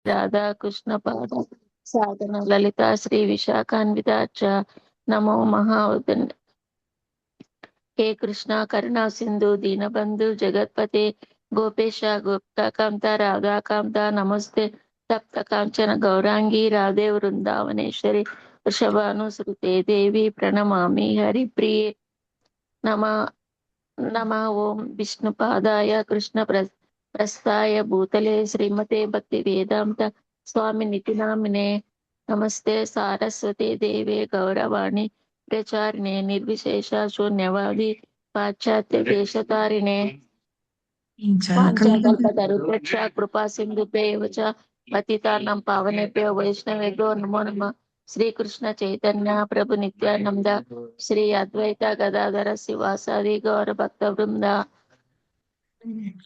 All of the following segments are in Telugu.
రాధా కృష్ణ పాద సాధన లలిత శ్రీ విశాఖాన్వితాచ నమో మహావదన్. హే కృష్ణ కరుణా సింధు దీనబంధు జగత్పతే గోపేశ గోప్తాకాంత రాధాకాంత నమస్తే తప్త కాంచన గౌరాంగి రాధే వృందావనేశ్వరి వృషభానుసృతే దేవి ప్రణమామి హరిప్రియే నమ నమ. ఓం విష్ణుపాదాయ కృష్ణ ప్రస్థాయ భూతలే శ్రీమతే భక్తి వేదాంత స్వామి నితి నామినే నమస్తే సారస్వతే దేవే గౌరవాణి ప్రచారిణే నిర్విశేష శూన్యవాది పాశ్చాత్య దేశతారిణే వాంఛాకల్పతరుభ్యక్ష కృపా సింధుభ్యైవ చ పతితానాం పావనేభ్యో వైష్ణవేభ్యో నమో నమః. శ్రీకృష్ణ చైతన్య ప్రభు నిత్యానంద శ్రీ అద్వైత గదాధర శివాసాది గౌర భక్త వృంద.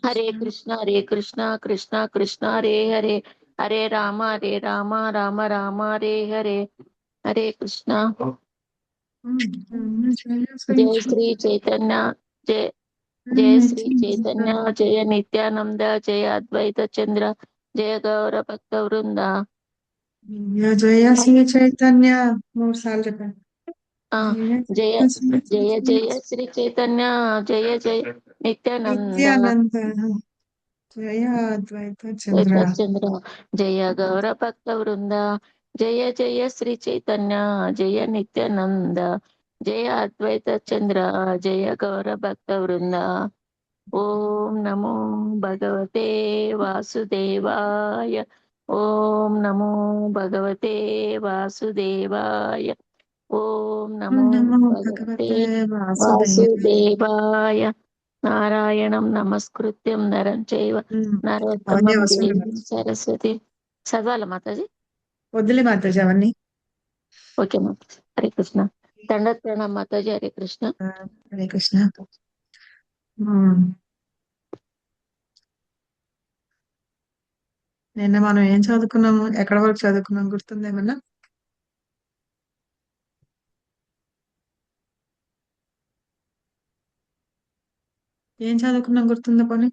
హరే కృష్ణ కృష్ణ కృష్ణ హరే హరే హరే రామ రామ రామ హరే హరే. హరే కృష్ణ. జయ శ్రీ చైతన్య జయ జయ శ్రీ చైతన్య జయ నిత్యానంద జయ అద్వైత చంద్ర జయ గౌర భక్త వృంద. జయ శ్రీ చైతన్య 3 సార్లు చెప్పండి. జయ జయ జయ శ్రీ చైతన్య జయ జయ నిత్యానంద జయ అద్వైత చంద్ర చంద్ర జయ గౌర భక్త వృంద. జయ జయ శ్రీ చైతన్య జయ నిత్యానంద జయ అద్వైత చంద్ర జయ గౌర భక్త వృంద. ఓం నమో భగవతే వాసుదేవాయ. ఓం నమో భగవతే వాసుదేవాయ. ఓం నమో భగవతే వాసుదేవాయ. నారాయణం నమస్కృత్యం నరం చైవ నరోత్తమం దేవీం సరస్వతి. చదవాల మాతాజీ? వద్దులే మాతాజీ అవన్నీ. ఓకే మాతాజీ. హరే కృష్ణ. దండత్ ప్రణామ్ మాతాజీ. హరే కృష్ణ. హరే కృష్ణ. నిన్న మనం ఏం చదువుకున్నాము? ఎక్కడ వరకు చదువుకున్నాం గుర్తుంది ఏమన్నా? ఏం చదువుకున్నాం గుర్తుందా పోనీ?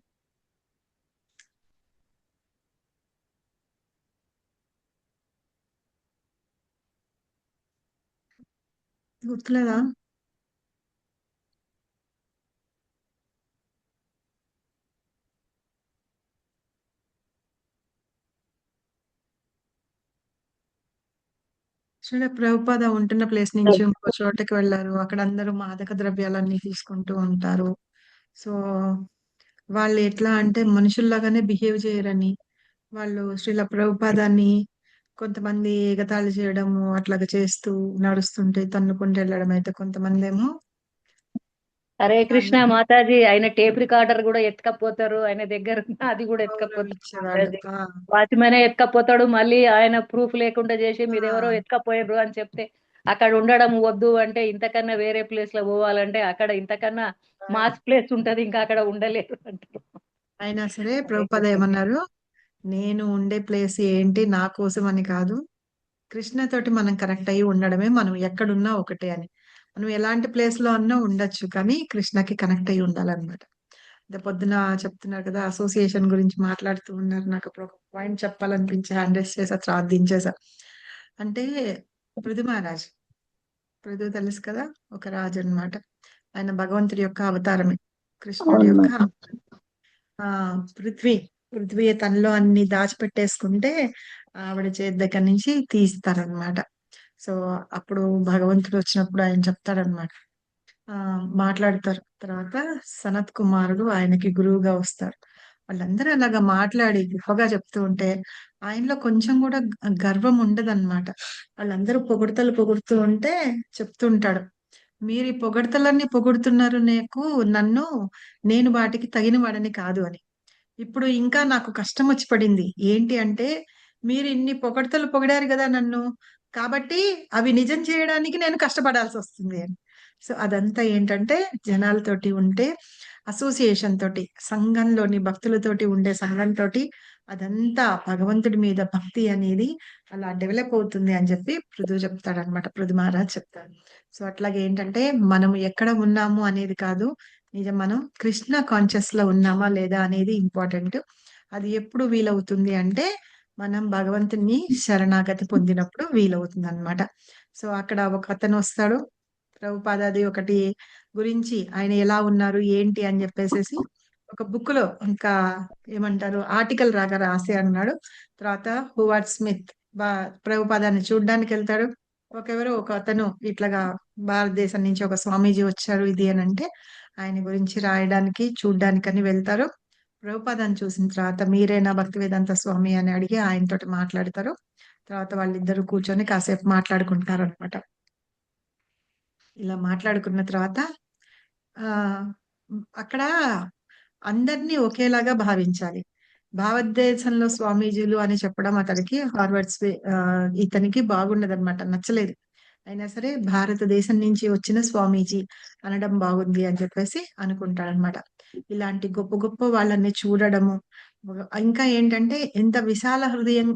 గుర్తులేదా? శ్రీల ప్రభుపాద ఉంటున్న ప్లేస్ నుంచి ఇంకో చోటకి వెళ్ళారు. అక్కడ అందరూ మాదక ద్రవ్యాలన్నీ తీసుకుంటూ ఉంటారు. సో వాళ్ళు ఎట్లా అంటే మనుషుల్లాగానే బిహేవ్ చేయరని, వాళ్ళు శ్రీల ప్రభుపాదాన్ని కొంతమంది ఎగతాళి చేయడము అట్లాగా చేస్తూ నడుస్తుంటే తన్నుకుంటూ వెళ్ళడం, అయితే కొంతమంది ఏమో హరే కృష్ణ మాతాజీ. ఆయన టేప్ రికార్డర్ కూడా ఎత్తుకపోతారు, ఆయన దగ్గర అది కూడా ఎత్తుకపోతారు. వాచ్మెన్ ఎత్తుకపోతాడు, మళ్ళీ ఆయన ప్రూఫ్ లేకుండా చేసి మీరెవరో ఎత్తుకపోయారు అని చెప్తే అక్కడ ఉండడం వద్దు అంటే, ఇంతకన్నా వేరే ప్లేస్ లో పోవాలంటే అక్కడ ఇంతకన్నా మాస్ ప్లేస్ ఉంటది, ఇంకా అక్కడ ఉండలేరు అంటారు. అయినా సరే ప్రభుపాద ఏమన్నారు, నేను ఉండే ప్లేస్ ఏంటి నా కోసం అని కాదు, కృష్ణ తోటి మనం కనెక్ట్ అయ్యి ఉండడమే, మనం ఎక్కడున్నా ఒకటే అని. మనం ఎలాంటి ప్లేస్ లో అన్నా ఉండొచ్చు, కానీ కృష్ణకి కనెక్ట్ అయ్యి ఉండాలన్నమాట. అదే పొద్దున చెప్తున్నారు కదా, అసోసియేషన్ గురించి మాట్లాడుతూ ఉన్నారు. నాకు అప్పుడు ఒక పాయింట్ చెప్పాలనిపించి హ్యాండ్ రైస్ చేసా, దించేసా. అంటే పృథు మహారాజ్, పృథు తెలుసు కదా, ఒక రాజు అన్నమాట. ఆయన భగవంతుడి యొక్క అవతారమే, కృష్ణుడి యొక్క పృథ్వీ తనలో అన్ని దాచిపెట్టేసుకుంటే ఆవిడ చేతి దగ్గర నుంచి తీస్తారనమాట. సో అప్పుడు భగవంతుడు వచ్చినప్పుడు ఆయన చెప్తాడనమాట, మాట్లాడతారు. తర్వాత సనత్ కుమారుడు ఆయనకి గురువుగా వస్తారు. వాళ్ళందరూ అలాగా మాట్లాడి గొప్పగా చెప్తూ ఉంటే ఆయనలో కొంచెం కూడా గర్వం ఉండదన్నమాట. వాళ్ళందరూ పొగుడుతూ ఉంటే చెప్తుంటాడు, మీరు ఈ పొగడ్తలన్నీ పొగుడుతున్నారు నన్ను, నేను వాటికి తగిన వాడని కాదు అని. ఇప్పుడు ఇంకా నాకు కష్టం వచ్చి పడింది. ఏంటి అంటే, మీరు ఇన్ని పొగడ్తలు పొగిడారు కదా నన్ను, కాబట్టి అవి నిజం చేయడానికి నేను కష్టపడాల్సి వస్తుంది అని. సో అదంతా ఏంటంటే, జనాలతోటి ఉంటే, అసోసియేషన్ తోటి, సంఘంలోని భక్తులతోటి ఉండే సంఘంతో అదంతా భగవంతుడి మీద భక్తి అనేది అలా డెవలప్ అవుతుంది అని చెప్పి పృథు చెప్తాడనమాట, పృథు మహారాజ్ చెప్తాడు. సో అట్లాగే ఏంటంటే, మనం ఎక్కడ ఉన్నాము అనేది కాదు, నిజం మనం కృష్ణ కాన్షియస్ లో ఉన్నామా లేదా అనేది ఇంపార్టెంట్. అది ఎప్పుడు వీలవుతుంది అంటే, మనం భగవంతుని శరణాగతి పొందినప్పుడు వీలవుతుంది అనమాట. సో అక్కడ ఒక అతను వస్తాడు. ప్రభుపాదాది ఒకటి గురించి ఆయన ఎలా ఉన్నారు ఏంటి అని చెప్పేసేసి ఒక బుక్ లో ఇంకా ఏమంటారు ఆర్టికల్ రాగా రాసి అన్నాడు. తర్వాత హువార్డ్ స్మిత్ ప్రభుపాదాన్ని చూడ్డానికి వెళ్తాడు. ఒక అతను ఇట్లాగా భారతదేశం నుంచి ఒక స్వామీజీ వచ్చారు ఇది అని అంటే ఆయన గురించి రాయడానికి చూడ్డానికని వెళ్తారు. ప్రభుపాదాన్ని చూసిన తర్వాత మీరేనా భక్తి వేదాంత స్వామి అని అడిగి ఆయనతోటి మాట్లాడతారు. తర్వాత వాళ్ళిద్దరు కూర్చొని కాసేపు మాట్లాడుకుంటారు అనమాట. ఇలా మాట్లాడుకున్న తర్వాత ఆ అక్కడ అందరినీ ఒకేలాగా భావించాలి. భారతదేశంలో స్వామీజీలు అని చెప్పడం అతనికి ఇతనికి బాగుండదన్నమాట, నచ్చలేదు. అయినా సరే భారతదేశం నుంచి వచ్చిన స్వామీజీ అనడం బాగుంది అని చెప్పేసి అనుకుంటాడనమాట. ఇలాంటి గొప్ప గొప్ప వాళ్ళని చూడడము, ఇంకా ఏంటంటే ఎంత విశాల హృదయం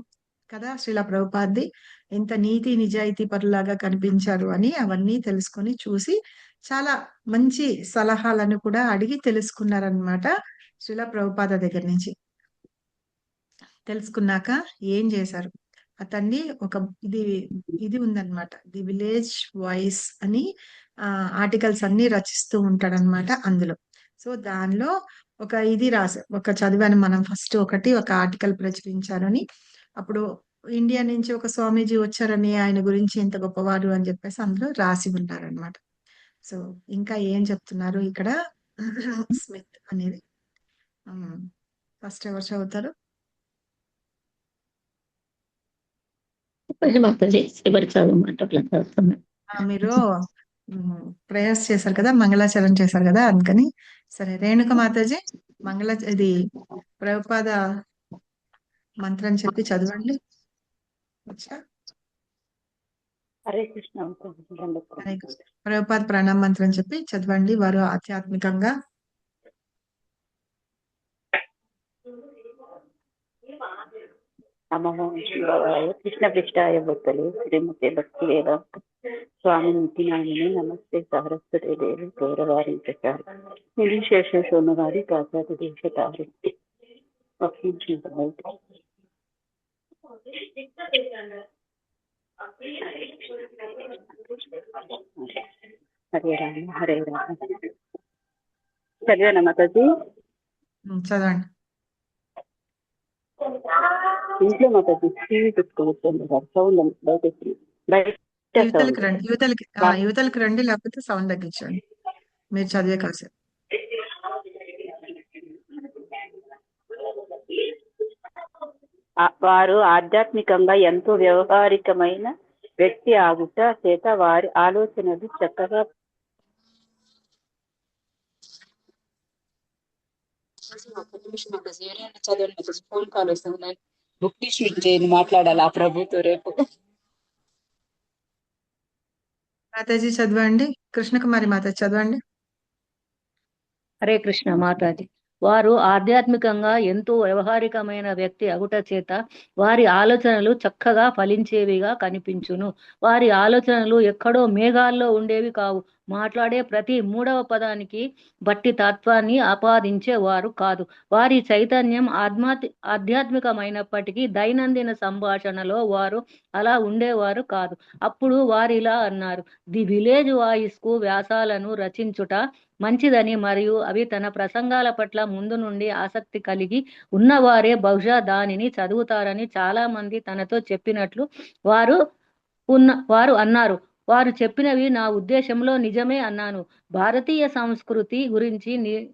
కదా శ్రీల ప్రభుపాద్ది, ఎంత నీతి నిజాయితీ పరులాగా కనిపించారు అని అవన్నీ తెలుసుకొని చూసి చాలా మంచి సలహాలను కూడా అడిగి తెలుసుకున్నారనమాట శ్రీల ప్రభుపాద దగ్గర నుంచి. తెలుసుకున్నాక ఏం చేశారు, అతన్ని ఒక ఇది ఇది ఉందన్నమాట, ది విలేజ్ వాయిస్ అని ఆర్టికల్స్ అన్ని రచిస్తూ ఉంటాడనమాట అందులో. సో దానిలో ఒక చదివాను మనం ఫస్ట్ ఒక ఆర్టికల్ ప్రచురించారని. అప్పుడు ఇండియా నుంచి ఒక స్వామీజీ వచ్చారని ఆయన గురించి ఎంత గొప్పవారు అని చెప్పేసి అందులో రాసి ఉన్నారనమాట. సో ఇంకా ఏం చెప్తున్నారు ఇక్కడ స్మిత్ అనేది. ఫస్ట్ ఎవరు చదువుతారు? మాతాజీ ఎవరు చదవమాట చదువుతున్నా. మీరు ప్రేయర్స్ చేశారు కదా, మంగళాచరణ చేశారు కదా, అందుకని. సరే రేణుక మాతాజీ ఇది ప్రభుపాద మంత్రం చెప్పి చదవండి. వచ్చా? హరే కృష్ణ. హరే కృష్ణ. ప్రభుపాద ప్రణామ మంత్రం చెప్పి చదవండి. వారు ఆధ్యాత్మికంగా నమో శివాయ. కృష్ణ పృష్ఠాయ భక్తులు శ్రీమతి భక్తి వేదాంత స్వామి నిత్యనామిని నమస్తే సహస్రతే దేవి గౌరవారి ప్రచార నిశేషోన్నవారి కాచార దేశతారి హరే రామ హరే రామ. చదివానా మాతాజీ? చదవండి. ఇంట్లో మాతాజీ టీవీ పెట్టుకోవచ్చు సౌండ్ బయట యువతలకు రండి, లేకపోతే సౌండ్ తగ్గించండి మీరు చదివే కాసేపు. వారు ఆధ్యాత్మికంగా ఎంతో వ్యవహారికమైన వ్యక్తి ఆగుట చేత వారి ఆలోచనలు చక్కగా ఫోన్ కాల్ వస్తుంది. బుక్ డిస్ట్రిబ్యూట్ చేయని మాట్లాడాలి ఆ ప్రభుతో రేపు. మాతాజీ చదవండి. కృష్ణకుమారి మాతాజీ చదవండి. హరే కృష్ణ మాతాజీ. వారు ఆధ్యాత్మికంగా ఎంతో వ్యవహారికమైన వ్యక్తి అగుట చేత వారి ఆలోచనలు చక్కగా ఫలించేవిగా కనిపించును. వారి ఆలోచనలు ఎక్కడో మేఘాల్లో ఉండేవి కావు. మాట్లాడే ప్రతి మూడవ పదానికి బట్టి తత్వాన్ని ఆపాదించేవారు కాదు. వారి చైతన్యం ఆధ్యాత్మికమైనప్పటికీ దైనందిన సంభాషణలో వారు అలా ఉండేవారు కాదు. అప్పుడు వారు ఇలా అన్నారు: ది విలేజ్ వాయిస్ కు వ్యాసాలను రచించుట మంచిదని మరియు అవి తన ప్రసంగాల పట్ల ముందు నుండి ఆసక్తి కలిగి ఉన్నవారే బహుశా దానిని చదువుతారని చాలా మంది తనతో చెప్పినట్లు వారు అన్నారు. వారు చెప్పినవి నా ఉద్దేశంలో నిజమే అన్నాను. భారతీయ సంస్కృతి గురించి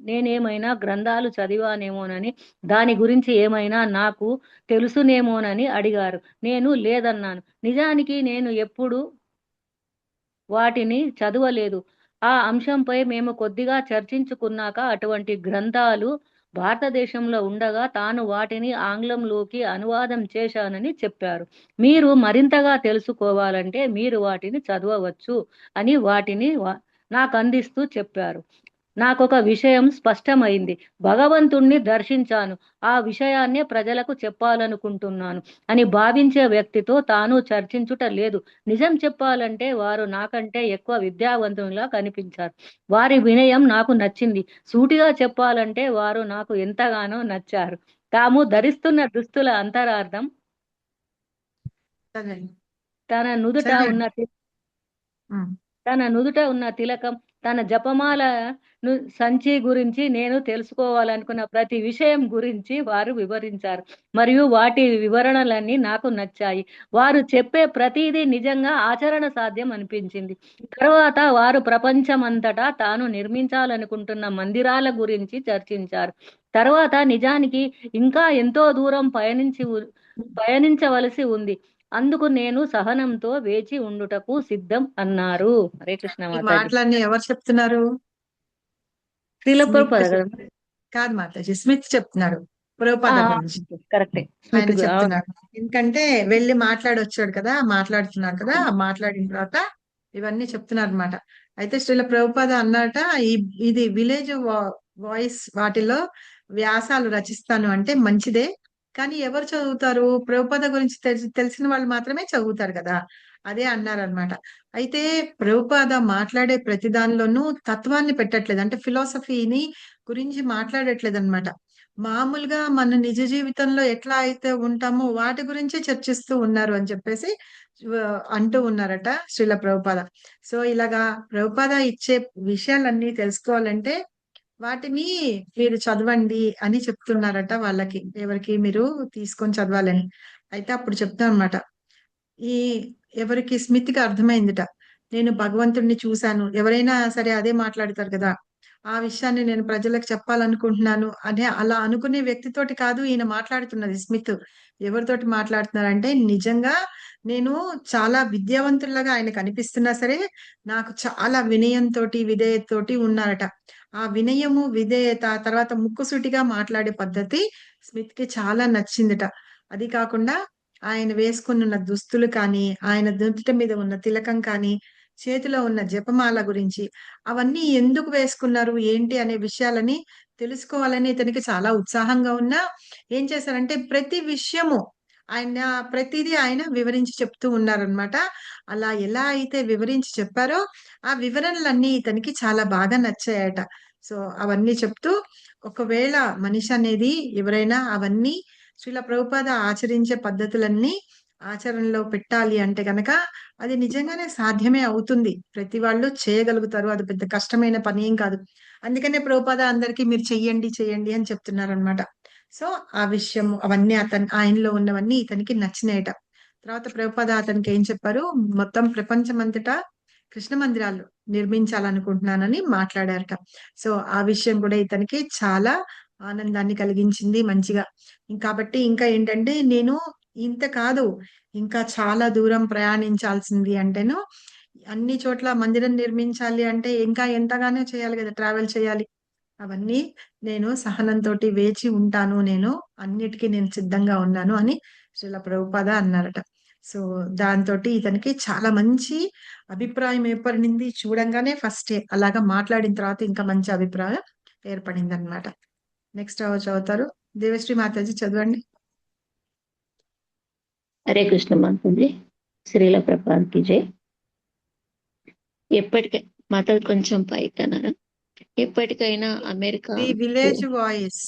నేనేమైనా గ్రంథాలు చదివానేమోనని, దాని గురించి ఏమైనా నాకు తెలుసునేమోనని అడిగారు. నేను లేదన్నాను. నిజానికి నేను ఎప్పుడు వాటిని చదవలేదు. ఆ అంశంపై మేము కొద్దిగా చర్చించుకున్నాక అటువంటి గ్రంథాలు భారతదేశంలో ఉండగా తాను వాటిని ఆంగ్లంలోకి అనువాదం చేశానని చెప్పారు. మీరు మరింతగా తెలుసుకోవాలంటే మీరు వాటిని చదవవచ్చు అని వాటిని నాకు అందిస్తూ చెప్పారు. నాకొక విషయం స్పష్టమైంది. భగవంతుణ్ణి దర్శించాను, ఆ విషయాన్నే ప్రజలకు చెప్పాలనుకుంటున్నాను అని భావించే వ్యక్తితో తాను చర్చించుట లేదు. నిజం చెప్పాలంటే వారు నాకంటే ఎక్కువ విద్యావంతునిలా కనిపించారు. వారి వినయం నాకు నచ్చింది. సూటిగా చెప్పాలంటే వారు నాకు ఎంతగానో నచ్చారు. తాము ధరిస్తున్న దుస్తుల అంతరార్థం చదవండి. తన నుదుట చదవండి. ఉన్న ఉమ్. తన నుదుట ఉన్న తిలకం, తన జపమాల సంచి గురించి నేను తెలుసుకోవాలనుకున్న ప్రతి విషయం గురించి వారు వివరించారు. మరియు వాటి వివరణలన్నీ నాకు నచ్చాయి. వారు చెప్పే ప్రతిదీ నిజంగా ఆచరణ సాధ్యం అనిపించింది. తర్వాత వారు ప్రపంచమంతటా తాను నిర్మించాలనుకుంటున్న మందిరాల గురించి చర్చించారు. తర్వాత నిజానికి ఇంకా ఎంతో దూరం పయనించవలసి ఉంది. అందుకు నేను సహనంతో వేచి ఉండుటకు సిద్ధం అన్నారు. హరే కృష్ణ ఈ మాతాజీ. మాటలన్నీ ఎవరు చెప్తున్నారు? శ్రీల స్మిత్ ప్రభుపాద కదా. కాదు మాతాజీ, స్మిత్ చెప్తున్నాడు ప్రభుపాద గురించి. కరెక్టే. ఆయన చెప్తున్నాడు. ఎందుకంటే వెళ్ళి మాట్లాడొచ్చాడు కదా, మాట్లాడుతున్నారు కదా, మాట్లాడిన తర్వాత ఇవన్నీ చెప్తున్నారు అనమాట. అయితే శ్రీల ప్రభుపాద అన్నట ఇది విలేజ్ వాయిస్ వాటిలో వ్యాసాలు రచిస్తాను అంటే మంచిదే, కానీ ఎవరు చదువుతారు? ప్రభుపాద గురించి తెలిసిన వాళ్ళు మాత్రమే చదువుతారు కదా, అదే అన్నారనమాట. అయితే ప్రభుపాద మాట్లాడే ప్రతి దానిలోనూ తత్వాన్ని పెట్టట్లేదు, అంటే ఫిలాసఫీని గురించి మాట్లాడట్లేదు అనమాట. మామూలుగా మన నిజ జీవితంలో ఎట్లా అయితే ఉంటామో వాటి గురించే చర్చిస్తూ ఉన్నారు అని చెప్పేసి అంటూ ఉన్నారట శ్రీల ప్రభుపాద. సో ఇలాగా ప్రభుపాద ఇచ్చే విషయాలన్నీ తెలుసుకోవాలంటే వాటిని మీరు చదవండి అని చెప్తున్నారట వాళ్ళకి, ఎవరికి మీరు తీసుకొని చదవాలని. అయితే అప్పుడు చెప్తాను అనమాట, ఈ ఎవరికి స్మిత్కి అర్థమైందిట, నేను భగవంతుడిని చూశాను, ఎవరైనా సరే అదే మాట్లాడతారు కదా, ఆ విషయాన్ని నేను ప్రజలకు చెప్పాలనుకుంటున్నాను అనే అలా అనుకునే వ్యక్తితోటి కాదు ఈయన మాట్లాడుతున్నది. స్మిత్ ఎవరితోటి మాట్లాడుతున్నారంటే, నిజంగా నేను చాలా విద్యావంతుల్లాగా ఆయన కనిపిస్తున్నా సరే నాకు చాలా వినయంతో విధేయతతోటి ఉన్నారట. ఆ వినయము విధేయత తర్వాత ముక్కుసూటిగా మాట్లాడే పద్ధతి స్మిత్ కి చాలా నచ్చిందిట. అది కాకుండా ఆయన వేసుకున్న దుస్తులు కానీ, ఆయన దుంతుట మీద ఉన్న తిలకం కానీ, చేతిలో ఉన్న జపమాల గురించి, అవన్నీ ఎందుకు వేసుకున్నారు ఏంటి అనే విషయాలని తెలుసుకోవాలని ఇతనికి చాలా ఉత్సాహంగా ఉన్నా ఏం చేశారంటే ప్రతి విషయము ఆయన ప్రతిదీ ఆయన వివరించి చెప్తూ ఉన్నారనమాట. అలా ఎలా అయితే వివరించి చెప్పారో ఆ వివరణలన్నీ ఇతనికి చాలా బాగా నచ్చాయట. సో అవన్నీ చెప్తూ, ఒకవేళ మనిషి అనేది ఎవరైనా అవన్నీ శ్రీల ప్రభుపాద ఆచరించే పద్ధతులన్నీ ఆచరణలో పెట్టాలి అంటే గనక అది నిజంగానే సాధ్యమే అవుతుంది. ప్రతి వాళ్ళు చేయగలుగుతారు. అది పెద్ద కష్టమైన పని ఏం కాదు. అందుకనే ప్రభుపాద అందరికీ మీరు చెయ్యండి, చెయ్యండి అని చెప్తున్నారనమాట. సో ఆ విషయం అవన్నీ ఆయనలో ఉన్నవన్నీ ఇతనికి నచ్చినాయట. తర్వాత ప్రభుపాద అతనికి ఏం చెప్పారు, మొత్తం ప్రపంచమంతటా కృష్ణ మందిరాలు నిర్మించాలనుకుంటున్నానని మాట్లాడారట. సో ఆ విషయం కూడా ఇతనికి చాలా ఆనందాన్ని కలిగించింది మంచిగా. కాబట్టి ఇంకా ఏంటంటే నేను ఇంత కాదు, ఇంకా చాలా దూరం ప్రయాణించాల్సింది అంటేను, అన్ని చోట్ల మందిరం నిర్మించాలి అంటే ఇంకా ఎంతగానో చేయాలి కదా, ట్రావెల్ చేయాలి. అవన్నీ నేను సహనంతోటి వేచి ఉంటాను, నేను అన్నిటికీ నేను సిద్ధంగా ఉన్నాను అని శ్రీల ప్రభుపాద అన్నారట. సో దాంతోటి ఇతనికి చాలా మంచి అభిప్రాయం ఏర్పడింది. చూడంగానే ఫస్ట్ అలాగా మాట్లాడిన తర్వాత ఇంకా మంచి అభిప్రాయం ఏర్పడింది అనమాట. నెక్స్ట్ చదువుతారు దేవశ్రీ మాతాజీ, చదవండి. హరే కృష్ణ మాతాజీ. శ్రీల ప్రభుపాదకి జై. ఎప్పటికై మాతాజీ కొంచెం పైకన్నారా, ఎప్పటికైనా America village voice.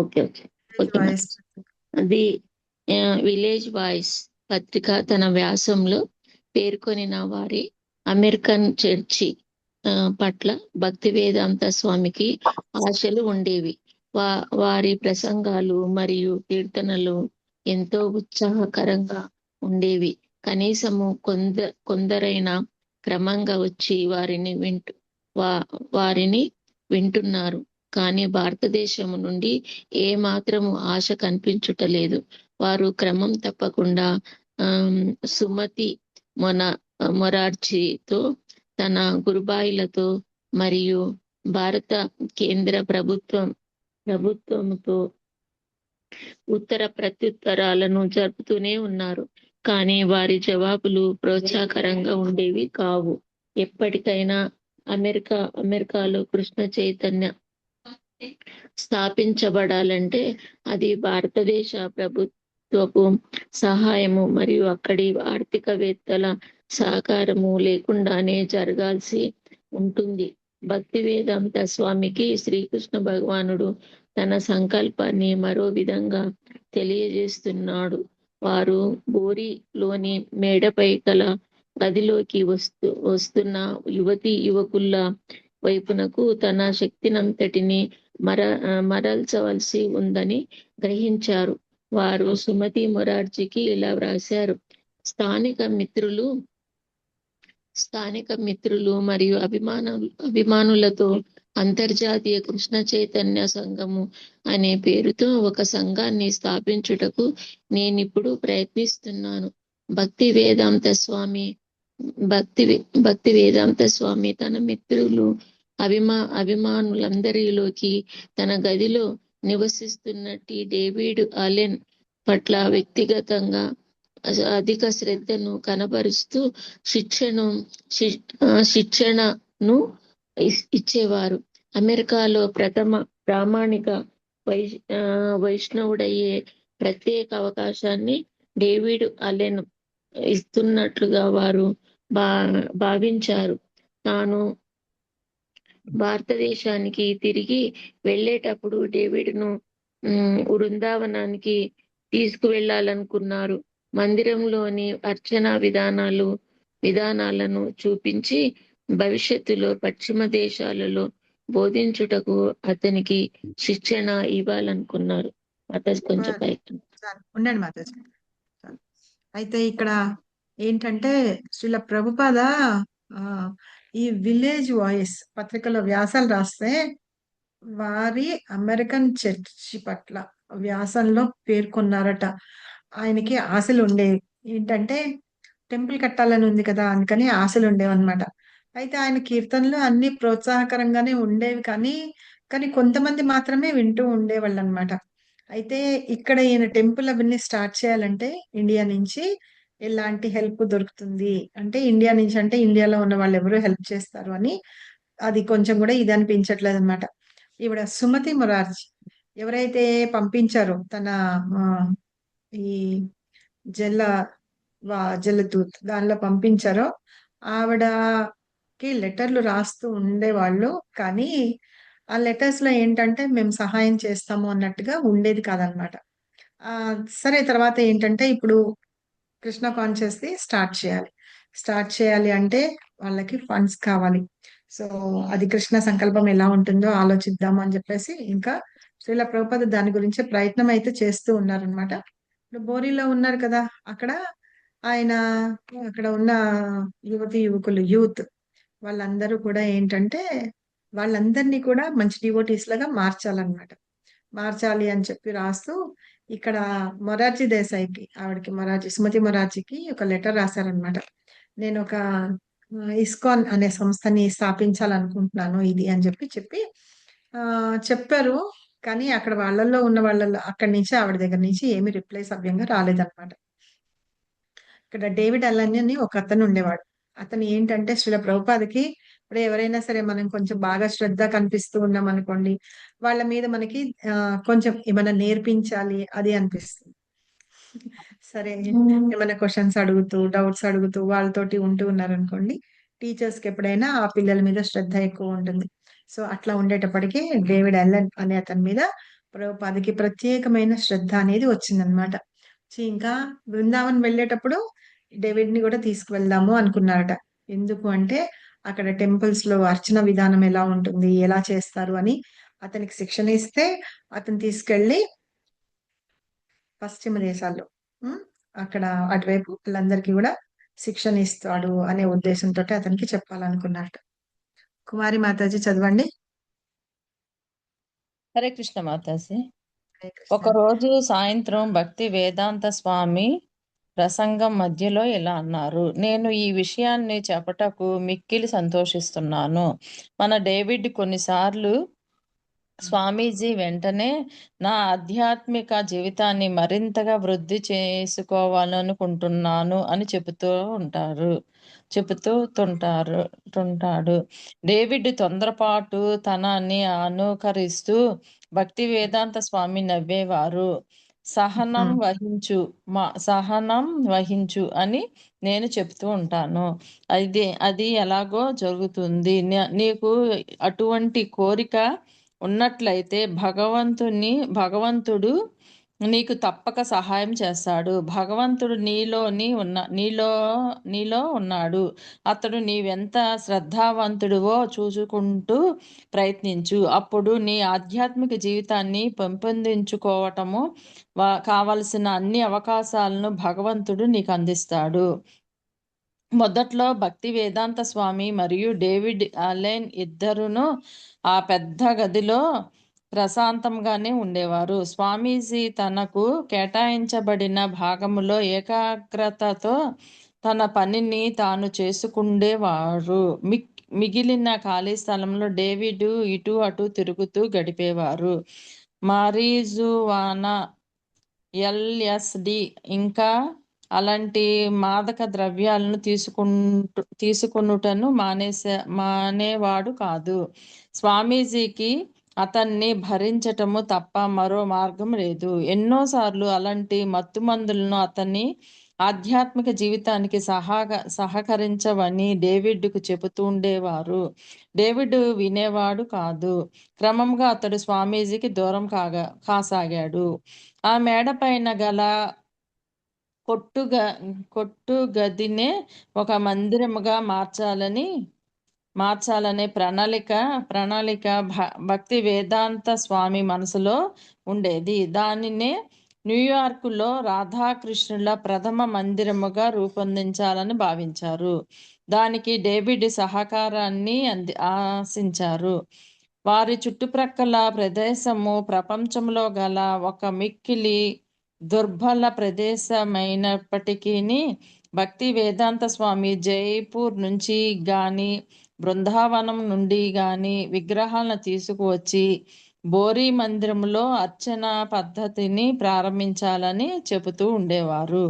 Okay okay okay. The village voice పత్రిక తన వ్యాసంలో పేర్కొనిన వారి అమెరికన్ చర్చి పట్ల భక్తి వేదాంత స్వామికి ఆశలు ఉండేవి. వారి ప్రసంగాలు మరియు కీర్తనలు ఎంతో ఉత్సాహకరంగా ఉండేవి. కనీసము కొందరైనా క్రమంగా వచ్చి వారిని వింటున్నారు. కానీ భారతదేశం నుండి ఏ మాత్రము ఆశ కనిపించుటలేదు. వారు క్రమం తప్పకుండా సుమతి మొరార్జీతో, తన గురుబాయిలతో మరియు భారత కేంద్ర ప్రభుత్వంతో ఉత్తర ప్రత్యుత్తరాలను జరుపుతూనే ఉన్నారు. కానీ వారి జవాబులు ప్రోత్సాహకరంగా ఉండేవి కావు. ఎప్పటికైనా అమెరికాలో కృష్ణ చైతన్య స్థాపించబడాలంటే అది భారతదేశ ప్రభుత్వపు సహాయము మరియు అక్కడి ఆర్థికవేత్తల సహకారము లేకుండానే జరగాల్సి ఉంటుంది. భక్తి వేదాంత స్వామికి శ్రీకృష్ణ భగవానుడు తన సంకల్పాన్ని మరో విధంగా తెలియజేస్తున్నాడు. వారు బోరిలోని మేడపై గల గదిలోకి వస్తున్న యువతి యువకుల వైపునకు తన శక్తినంతటిని మరల్చవలసి ఉందని గ్రహించారు. వారు సుమతి మొరార్జీకి ఇలా వ్రాశారు: స్థానిక మిత్రులు మరియు అభిమానులతో అంతర్జాతీయ కృష్ణ చైతన్య సంఘము అనే పేరుతో ఒక సంఘాన్ని స్థాపించుటకు నేనిప్పుడు ప్రయత్నిస్తున్నాను. భక్తి వేదాంత స్వామి తన మిత్రులు అభిమానులందరిలోకి తన గదిలో నివసిస్తున్న డేవిడ్ అలెన్ పట్ల వ్యక్తిగతంగా అధిక శ్రద్ధను కనబరుస్తూ శిక్షణను ఇచ్చేవారు. అమెరికాలో ప్రథమ ప్రామాణిక వైష్ణవుడయ్యే ప్రత్యేక అవకాశాన్ని డేవిడ్ అలెన్ ఇస్తున్నట్లుగా వారు భావించారు. తాను భారతదేశానికి తిరిగి వెళ్ళేటప్పుడు డేవిడ్ను వృందావనానికి తీసుకువెళ్లాలనుకున్నారు. మందిరంలోని అర్చనా విధానాలను చూపించి భవిష్యత్తులో పశ్చిమ దేశాలలో బోధించుటకు అతనికి శిక్షణ ఇవ్వాలనుకున్నారు. మాతాజీ కొంచెం పైకి ఉండండి మాతాజీ. అయితే ఇక్కడ ఏంటంటే శ్రీల ప్రభుపాద ఈ విలేజ్ వాయిస్ పత్రికలో వ్యాసాలు రాస్తే వారి అమెరికన్ చర్చి పట్ల వ్యాసంలో పేర్కొన్నారట. ఆయనకి ఆశలు ఉండేవి. ఏంటంటే టెంపుల్ కట్టాలని ఉంది కదా, అందుకని ఆశలు ఉండేవన్నమాట. అయితే ఆయన కీర్తనలు అన్ని ప్రోత్సాహకరంగానే ఉండేవి, కానీ కొంతమంది మాత్రమే వింటూ ఉండేవాళ్ళు అనమాట. అయితే ఇక్కడ ఈయన టెంపుల్ అవన్నీ స్టార్ట్ చేయాలంటే ఇండియా నుంచి ఎలాంటి హెల్ప్ దొరుకుతుంది అంటే, ఇండియా నుంచి అంటే ఇండియాలో ఉన్న వాళ్ళు ఎవరు హెల్ప్ చేస్తారు అని అది కొంచెం కూడా ఇది అనిపించట్లేదు అనమాట. ఈవిడ సుమతి మొరార్జీ ఎవరైతే పంపించారో తన ఈ జలదూత్ దానిలో పంపించారో ఆవిడకి లెటర్లు రాస్తూ ఉండేవాళ్ళు. కానీ ఆ లెటర్స్ లో ఏంటంటే మేము సహాయం చేస్తాము అన్నట్టుగా ఉండేది కాదనమాట. సరే, తర్వాత ఏంటంటే ఇప్పుడు కృష్ణ కాన్షియస్ ది స్టార్ట్ చేయాలి అంటే వాళ్ళకి ఫండ్స్ కావాలి. సో అది కృష్ణ సంకల్పం ఎలా ఉంటుందో ఆలోచిద్దాము అని చెప్పేసి ఇంకా శ్రీల ప్రభుపాద దాని గురించి ప్రయత్నం అయితే చేస్తూ ఉన్నారనమాట. ఇప్పుడు బోరిలో ఉన్నారు కదా, అక్కడ ఆయన అక్కడ ఉన్న యువకులు యూత్ వాళ్ళందరూ కూడా ఏంటంటే వాళ్ళందరినీ కూడా మంచి డివోటీస్ లాగా మార్చాలి అని చెప్పి రాస్తూ ఇక్కడ మొరార్జీ దేశాయికి ఆవిడకి సుమతి మొరార్జీకి ఒక లెటర్ రాశారనమాట. నేను ఒక ఇస్కాన్ అనే సంస్థని స్థాపించాలనుకుంటున్నాను ఇది అని చెప్పి చెప్పారు. కానీ అక్కడ వాళ్ళల్లో అక్కడి నుంచి ఆవిడ దగ్గర నుంచి ఏమి రిప్లై సవ్యంగా రాలేదన్నమాట. ఇక్కడ డేవిడ్ అలెన్ అని ఒక అతను ఉండేవాడు. అతను ఏంటంటే శ్రీల ప్రభుపాదకి ఇప్పుడు ఎవరైనా సరే మనం కొంచెం బాగా శ్రద్ధ కనిపిస్తూ ఉన్నాం అనుకోండి, వాళ్ళ మీద మనకి కొంచెం ఏమైనా నేర్పించాలి అది అనిపిస్తుంది. సరే, ఏమైనా క్వశ్చన్స్ అడుగుతూ డౌట్స్ అడుగుతూ వాళ్ళతోటి ఉంటూ ఉన్నారనుకోండి, టీచర్స్ కి ఎప్పుడైనా ఆ పిల్లల మీద శ్రద్ధ ఎక్కువ ఉంటుంది. సో అట్లా ఉండేటప్పటికీ డేవిడ్ అలెన్ అనే అతని మీద ప్రభుపాదకి ప్రత్యేకమైన శ్రద్ధ అనేది వచ్చిందనమాట. ఇంకా బృందావన్ వెళ్ళేటప్పుడు డేవిడ్ ని కూడా తీసుకువెళ్దాము అనుకున్నారట. ఎందుకు అంటే అక్కడ టెంపుల్స్ లో అర్చన విధానం ఎలా ఉంటుంది, ఎలా చేస్తారు అని అతనికి శిక్షణ ఇస్తే అతను తీసుకెళ్లి పశ్చిమ దేశాల్లో అక్కడ అటువైపు వాళ్ళందరికీ కూడా శిక్షణ ఇస్తాడు అనే ఉద్దేశంతో అతనికి చెప్పాలనుకున్నట్ట. కుమారి మాతాజీ చదవండి. హరే కృష్ణ మాతాజీ. ఒకరోజు సాయంత్రం భక్తి వేదాంత స్వామి ప్రసంగం మధ్యలో ఇలా అన్నారు: నేను ఈ విషయాన్ని చెప్పటకు మిక్కిలి సంతోషిస్తున్నాను. మన డేవిడ్ కొన్నిసార్లు స్వామీజీ వెంటనే నా ఆధ్యాత్మిక జీవితాన్ని మరింతగా వృద్ధి చేసుకోవాలనుకుంటున్నాను అని చెబుతుంటాడు. డేవిడ్ తొందరపాటు తనాన్ని అనుకరిస్తూ భక్తి వేదాంత స్వామి నవ్వేవారు. సహనం వహించు అని నేను చెప్తూ ఉంటాను. అది ఎలాగో జరుగుతుంది. నీకు అటువంటి కోరిక ఉన్నట్లయితే భగవంతుడు నీకు తప్పక సహాయం చేస్తాడు. భగవంతుడు నీలో ఉన్నాడు. అతడు నీవెంత శ్రద్ధావంతుడివో చూసుకుంటూ ప్రయత్నించు. అప్పుడు నీ ఆధ్యాత్మిక జీవితాన్ని పెంపొందించుకోవటము కావలసిన అన్ని అవకాశాలను భగవంతుడు నీకు అందిస్తాడు. మొదట్లో భక్తి వేదాంత స్వామి మరియు డేవిడ్ అలెన్ ఇద్దరును ఆ పెద్ద గదిలో ప్రశాంతంగానే ఉండేవారు. స్వామీజీ తనకు కేటాయించబడిన భాగములో ఏకాగ్రతతో తన పనిని తాను చేసుకుండేవారు. మిగిలిన ఖాళీ స్థలంలో డేవిడ్ ఇటు అటు తిరుగుతూ గడిపేవారు. మారిజువానా, ఎల్ఎస్డి ఇంకా అలాంటి మాదక ద్రవ్యాలను తీసుకునుటను మానేవాడు కాదు. స్వామీజీకి అతన్ని భరించటము తప్ప మరో మార్గం లేదు. ఎన్నోసార్లు అలాంటి మత్తుమందులను అతన్ని ఆధ్యాత్మిక జీవితానికి సహకరించవని డేవిడ్కు చెబుతూ ఉండేవారు. డేవిడ్ వినేవాడు కాదు. క్రమంగా అతడు స్వామీజీకి దూరం కాసాగాడు. ఆ మేడ పైన గల కొట్టు గదినే ఒక మందిరముగా మార్చాలనే ప్రణాళిక భక్తి వేదాంత స్వామి మనసులో ఉండేది. దానినే న్యూయార్కులో రాధాకృష్ణుల ప్రథమ మందిరముగా రూపొందించాలని భావించారు. దానికి డేవిడ్ సహకారాన్ని ఆశించారు. వారి చుట్టుప్రక్కల ప్రదేశము ప్రపంచంలో గల ఒక మిక్కిలి దుర్బల ప్రదేశమైనప్పటికీ భక్తి వేదాంత స్వామి జైపూర్ నుంచి గాని బృందావనం నుండి గాని విగ్రహాలను తీసుకువచ్చి బోరీ మందిరంలో అర్చన పద్ధతిని ప్రారంభించాలని చెబుతూ ఉండేవారు.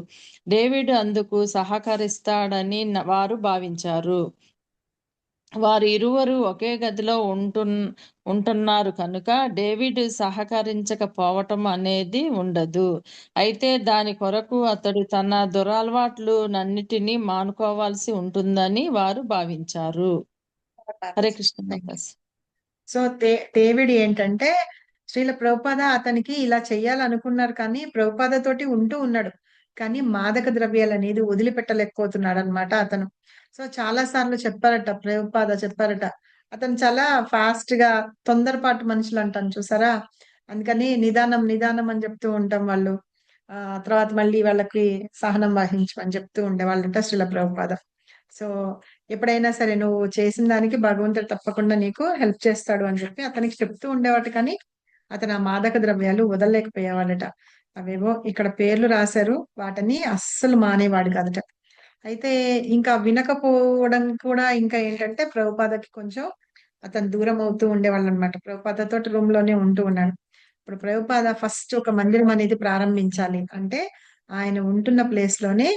డేవిడ్ అందుకు సహకరిస్తాడని వారు భావించారు. వారు ఇరువురు ఒకే గదిలో ఉంటున్నారు కనుక డేవిడ్ సహకరించకపోవటం అనేది ఉండదు. అయితే దాని కొరకు అతడు తన దురలవాట్లు నన్నిటినీ మానుకోవాల్సి ఉంటుందని వారు భావించారు. హరే కృష్ణ. సో డేవిడ్ ఏంటంటే శ్రీల ప్రభుపాద అతనికి ఇలా చెయ్యాలనుకున్నారు, కానీ ప్రభుపాద తోటి ఉంటూ ఉన్నాడు, కానీ మాదక ద్రవ్యాలు అనేది వదిలిపెట్టలేకపోతున్నాడు అనమాట అతను. సో చాలా సార్లు ప్రభుపాద చెప్పారట, అతను చాలా ఫాస్ట్ గా తొందరపాటు మనుషులు అంటాను చూసారా, అందుకని నిదానం నిదానం అని చెప్తూ ఉంటాం వాళ్ళు. తర్వాత మళ్ళీ వాళ్ళకి సహనం వహించమని చెప్తూ ఉండేవాళ్ళంట శ్రీల ప్రభుపాద. సో ఎప్పుడైనా సరే నువ్వు చేసిన దానికి భగవంతుడు తప్పకుండా నీకు హెల్ప్ చేస్తాడు అని చెప్పి అతనికి చెప్తూ ఉండేవాడు, కానీ అతను ఆ మాదక ద్రవ్యాలు వదలలేకపోయేవాడట. అవేవో ఇక్కడ పేర్లు రాశారు, వాటిని అస్సలు మానేవాడు కాదట. అయితే ఇంకా వినకపోవడం కూడా ఇంకా ఏంటంటే ప్రభుపాదకి కొంచెం అతను దూరం అవుతూ ఉండేవాళ్ళు అనమాట. ప్రభుపాదతో రూమ్ లోనే ఉంటూ ఉన్నాడు. ఇప్పుడు ప్రభుపాద ఫస్ట్ ఒక మందిరం అనేది ప్రారంభించాలి అంటే ఆయన ఉంటున్న ప్లేస్ లోనే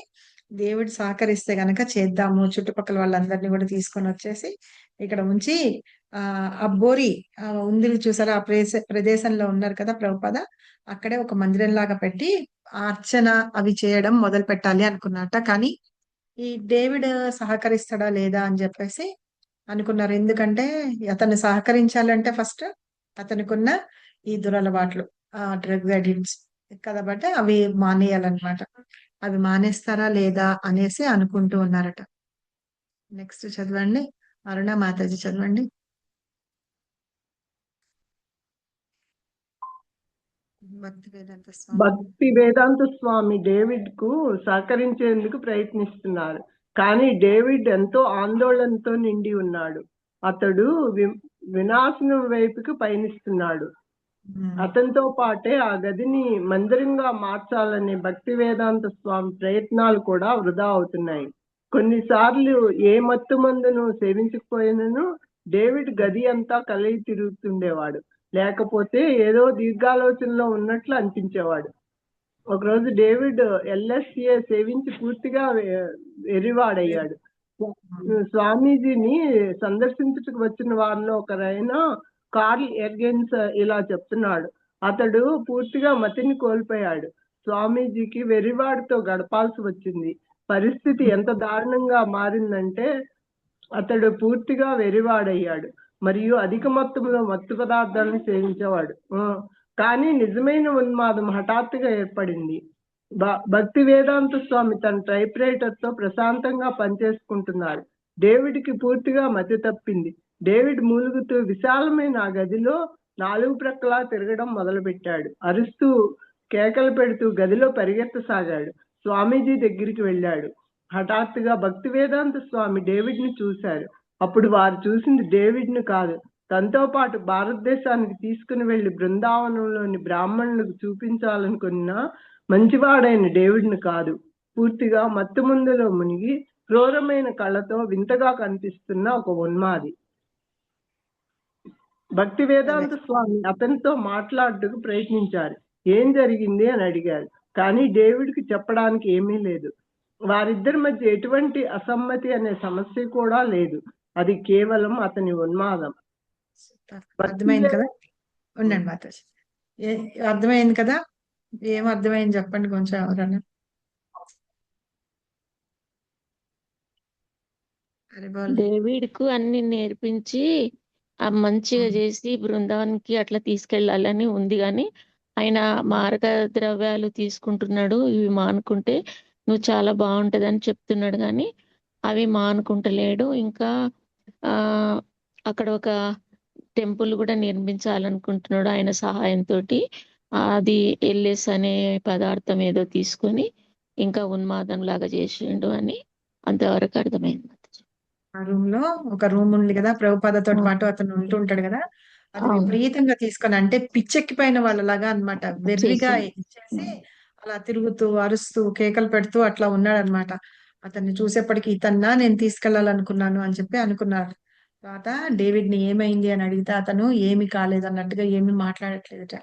దేవుడు సహకరిస్తే గనక చేద్దాము, చుట్టుపక్కల వాళ్ళందరినీ కూడా తీసుకొని వచ్చేసి ఇక్కడ ఉంచి అబ్బోరి ఉంది చూసారా, ఆ ప్రదేశంలో ఉన్నారు కదా ప్రభుపాద, అక్కడే ఒక మందిరం లాగా పెట్టి అర్చన అవి చేయడం మొదలు పెట్టాలి అనుకున్నట్ట. కానీ ఈ డేవిడ్ సహకరిస్తాడా లేదా అని చెప్పేసి అనుకున్నారు. ఎందుకంటే అతన్ని సహకరించాలంటే ఫస్ట్ అతనికున్న ఈ దురలవాట్లు, డ్రగ్ అడిక్ట్స్ కాబట్టి అవి మానేయాలన్నమాట. అవి మానేస్తారా లేదా అనేసి అనుకుంటూ ఉన్నారట. నెక్స్ట్ చదవండి, అరుణ మాతాజీ చదవండి. భక్తి వేదాంత స్వామి డేవిడ్ కు సహకరించేందుకు ప్రయత్నిస్తున్నారు, కానీ డేవిడ్ ఎంతో ఆందోళనతో నిండి ఉన్నాడు. అతడు వినాశనం వైపుకి పయనిస్తున్నాడు. అతనితో పాటే ఆ గదిని మందిరంగా మార్చాలనే భక్తి వేదాంత స్వామి ప్రయత్నాలు కూడా వృధా అవుతున్నాయి. కొన్నిసార్లు ఏ మత్తు మందును సేవించకపోయినను డేవిడ్ గది అంతా కలిగి తిరుగుతుండేవాడు, లేకపోతే ఏదో దీర్ఘాలోచనలో ఉన్నట్లు అనిపించేవాడు. ఒకరోజు డేవిడ్ ఎల్ఎస్ఏ సేవించి పూర్తిగా వెర్రివాడయ్యాడు. స్వామీజీని సందర్శించుటకు వచ్చిన వారిలో ఒకరైన కార్ల్ ఎర్గెన్స్ ఇలా చెప్తున్నాడు, అతడు పూర్తిగా మతిని కోల్పోయాడు. స్వామీజీకి వెర్రివాడితో గడపాల్సి వచ్చింది. పరిస్థితి ఎంత దారుణంగా మారిందంటే అతడు పూర్తిగా వెర్రివాడయ్యాడు మరియు అధిక మొత్తంలో మత్తు పదార్థాలను సేవించేవాడు. కానీ నిజమైన ఉన్మాదం హఠాత్తుగా ఏర్పడింది. భక్తి వేదాంత స్వామి తన టైప్ రైటర్ తో ప్రశాంతంగా పనిచేసుకుంటున్నారు. డేవిడ్కి పూర్తిగా మతి తప్పింది. డేవిడ్ మూలుగుతూ విశాలమైన ఆ గదిలో 4 ప్రక్కలా తిరగడం మొదలుపెట్టాడు. అరుస్తూ కేకలు పెడుతూ గదిలో పరిగెత్తసాగాడు. స్వామీజీ దగ్గరికి వెళ్ళాడు. హఠాత్తుగా భక్తి వేదాంత స్వామి డేవిడ్ ని చూశారు. అప్పుడు వారు చూసింది డేవిడ్ ను కాదు, తనతో పాటు భారతదేశానికి తీసుకుని వెళ్లి బృందావనంలోని బ్రాహ్మణులకు చూపించాలనుకున్న మంచివాడైన డేవిడ్ ను కాదు, పూర్తిగా మత్తుమందులో మునిగి క్రూరమైన కళ్ళతో వింతగా కనిపిస్తున్న ఒక ఉన్మాది. భక్తి వేదాంత స్వామి అతనితో మాట్లాడటకు ప్రయత్నించారు. ఏం జరిగింది అని అడిగారు. కానీ డేవిడ్ కి చెప్పడానికి ఏమీ లేదు. వారిద్దరి మధ్య ఎటువంటి అసమ్మతి అనే సమస్య కూడా లేదు. అది కేవలం అతని ఉన్మాదం. అర్థమైంది కదా? ఉండండి మాతాజీ, అర్థమైంది కదా? ఏం అర్థమైంది చెప్పండి కొంచెం ఎవరన్నా. డేవిడ్ కు అన్ని నేర్పించి ఆ మంచిగా చేసి బృందావనికి అట్లా తీసుకెళ్లాలని ఉంది, కానీ ఆయన మారక ద్రవ్యాలు తీసుకుంటున్నాడు, ఇవి మానుకుంటే నువ్వు చాలా బాగుంటదని చెప్తున్నాడు, కానీ అవి మానుకుంటలేడు. ఇంకా అక్కడ ఒక టెంపుల్ కూడా నిర్మించాలనుకుంటున్నాడు ఆయన సహాయంతో. అది ఎల్ఎస్ అనే పదార్థం ఏదో తీసుకొని ఇంకా ఉన్మాదం లాగా చేసిండు అని అంతవరకు అర్థమైంది. ఆ రూమ్ లో ఒక రూమ్ ఉంది కదా, ప్రభుపాదతో పాటు అతను ఉంటుంటాడు కదా, అది విపరీతంగా తీసుకొని, అంటే పిచ్చెక్కిపోయిన వాళ్ళలాగా అన్నమాట, వెర్రిగా ఇచ్చేసి అలా తిరుగుతూ అరుస్తూ కేకలు పెడుతూ అట్లా ఉన్నాడు అనమాట. అతన్ని చూసేప్పటికి ఇతన్నా నేను తీసుకెళ్లాలనుకున్నాను అని చెప్పి అనుకున్నారు. తర్వాత డేవిడ్ ని ఏమైంది అని అడిగితే అతను ఏమి కాలేదు అన్నట్టుగా ఏమి మాట్లాడట్లేదట.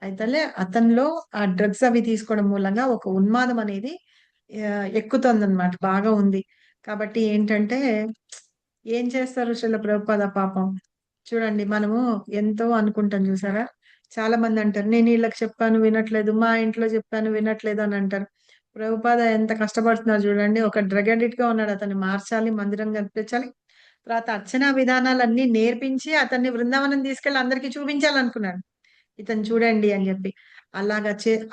అయితే అతనిలో ఆ డ్రగ్స్ అవి తీసుకోవడం మూలంగా ఒక ఉన్మాదం అనేది ఎక్కుతుంది అనమాట, బాగా ఉంది. కాబట్టి ఏంటంటే ఏం చేస్తారు శ్రీల ప్రభుపాద పాపం. చూడండి, మనము ఎంతో అనుకుంటాం చూసారా, చాలా మంది అంటారు నేను వీళ్ళకి చెప్పాను వినట్లేదు, మా ఇంట్లో చెప్పాను వినట్లేదు అని అంటారు. ప్రభుపాద ఎంత కష్టపడుతున్నారు చూడండి. ఒక డ్రగ్ అడిక్ట్ గా ఉన్నాడు, అతన్ని మార్చాలి, మందిరం కనిపించాలి, తర్వాత అర్చనా విధానాలన్నీ నేర్పించి అతన్ని బృందావనం తీసుకెళ్లి అందరికి చూపించాలనుకున్నాడు. ఇతను చూడండి అని చెప్పి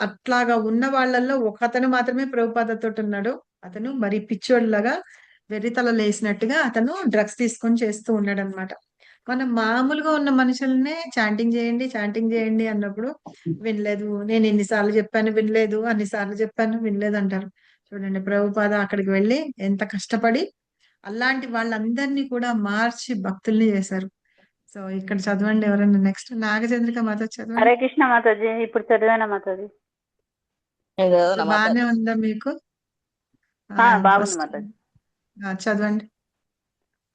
అట్లాగా ఉన్న వాళ్ళల్లో ఒక అతను మాత్రమే ప్రభుపాదతో ఉన్నాడు. అతను మరి పిచ్చోళ్ళలాగా వెర్రితల లేసినట్టుగా అతను డ్రగ్స్ తీసుకొని చేస్తూ ఉన్నాడు అనమాట. మనం మామూలుగా ఉన్న మనుషులనే చాంటింగ్ చేయండి అన్నప్పుడు వినలేదు, నేను ఎన్నిసార్లు చెప్పాను వినలేదు, అన్నిసార్లు చెప్పాను వినలేదు అంటారు. చూడండి, ప్రభుపాద అక్కడికి వెళ్ళి ఎంత కష్టపడి అలాంటి వాళ్ళందరినీ కూడా మార్చి భక్తుల్ని చేశారు. సో ఇక్కడ చదవండి ఎవరన్నా నెక్స్ట్. నాగచంద్రిక మాతాజీ చదవండి. హరే కృష్ణ మాతాజీ, ఇప్పుడు చదివానా మాతాజీ? బాగానే ఉందా మీకు? బాగుంది మాతాజీ. చదవండి.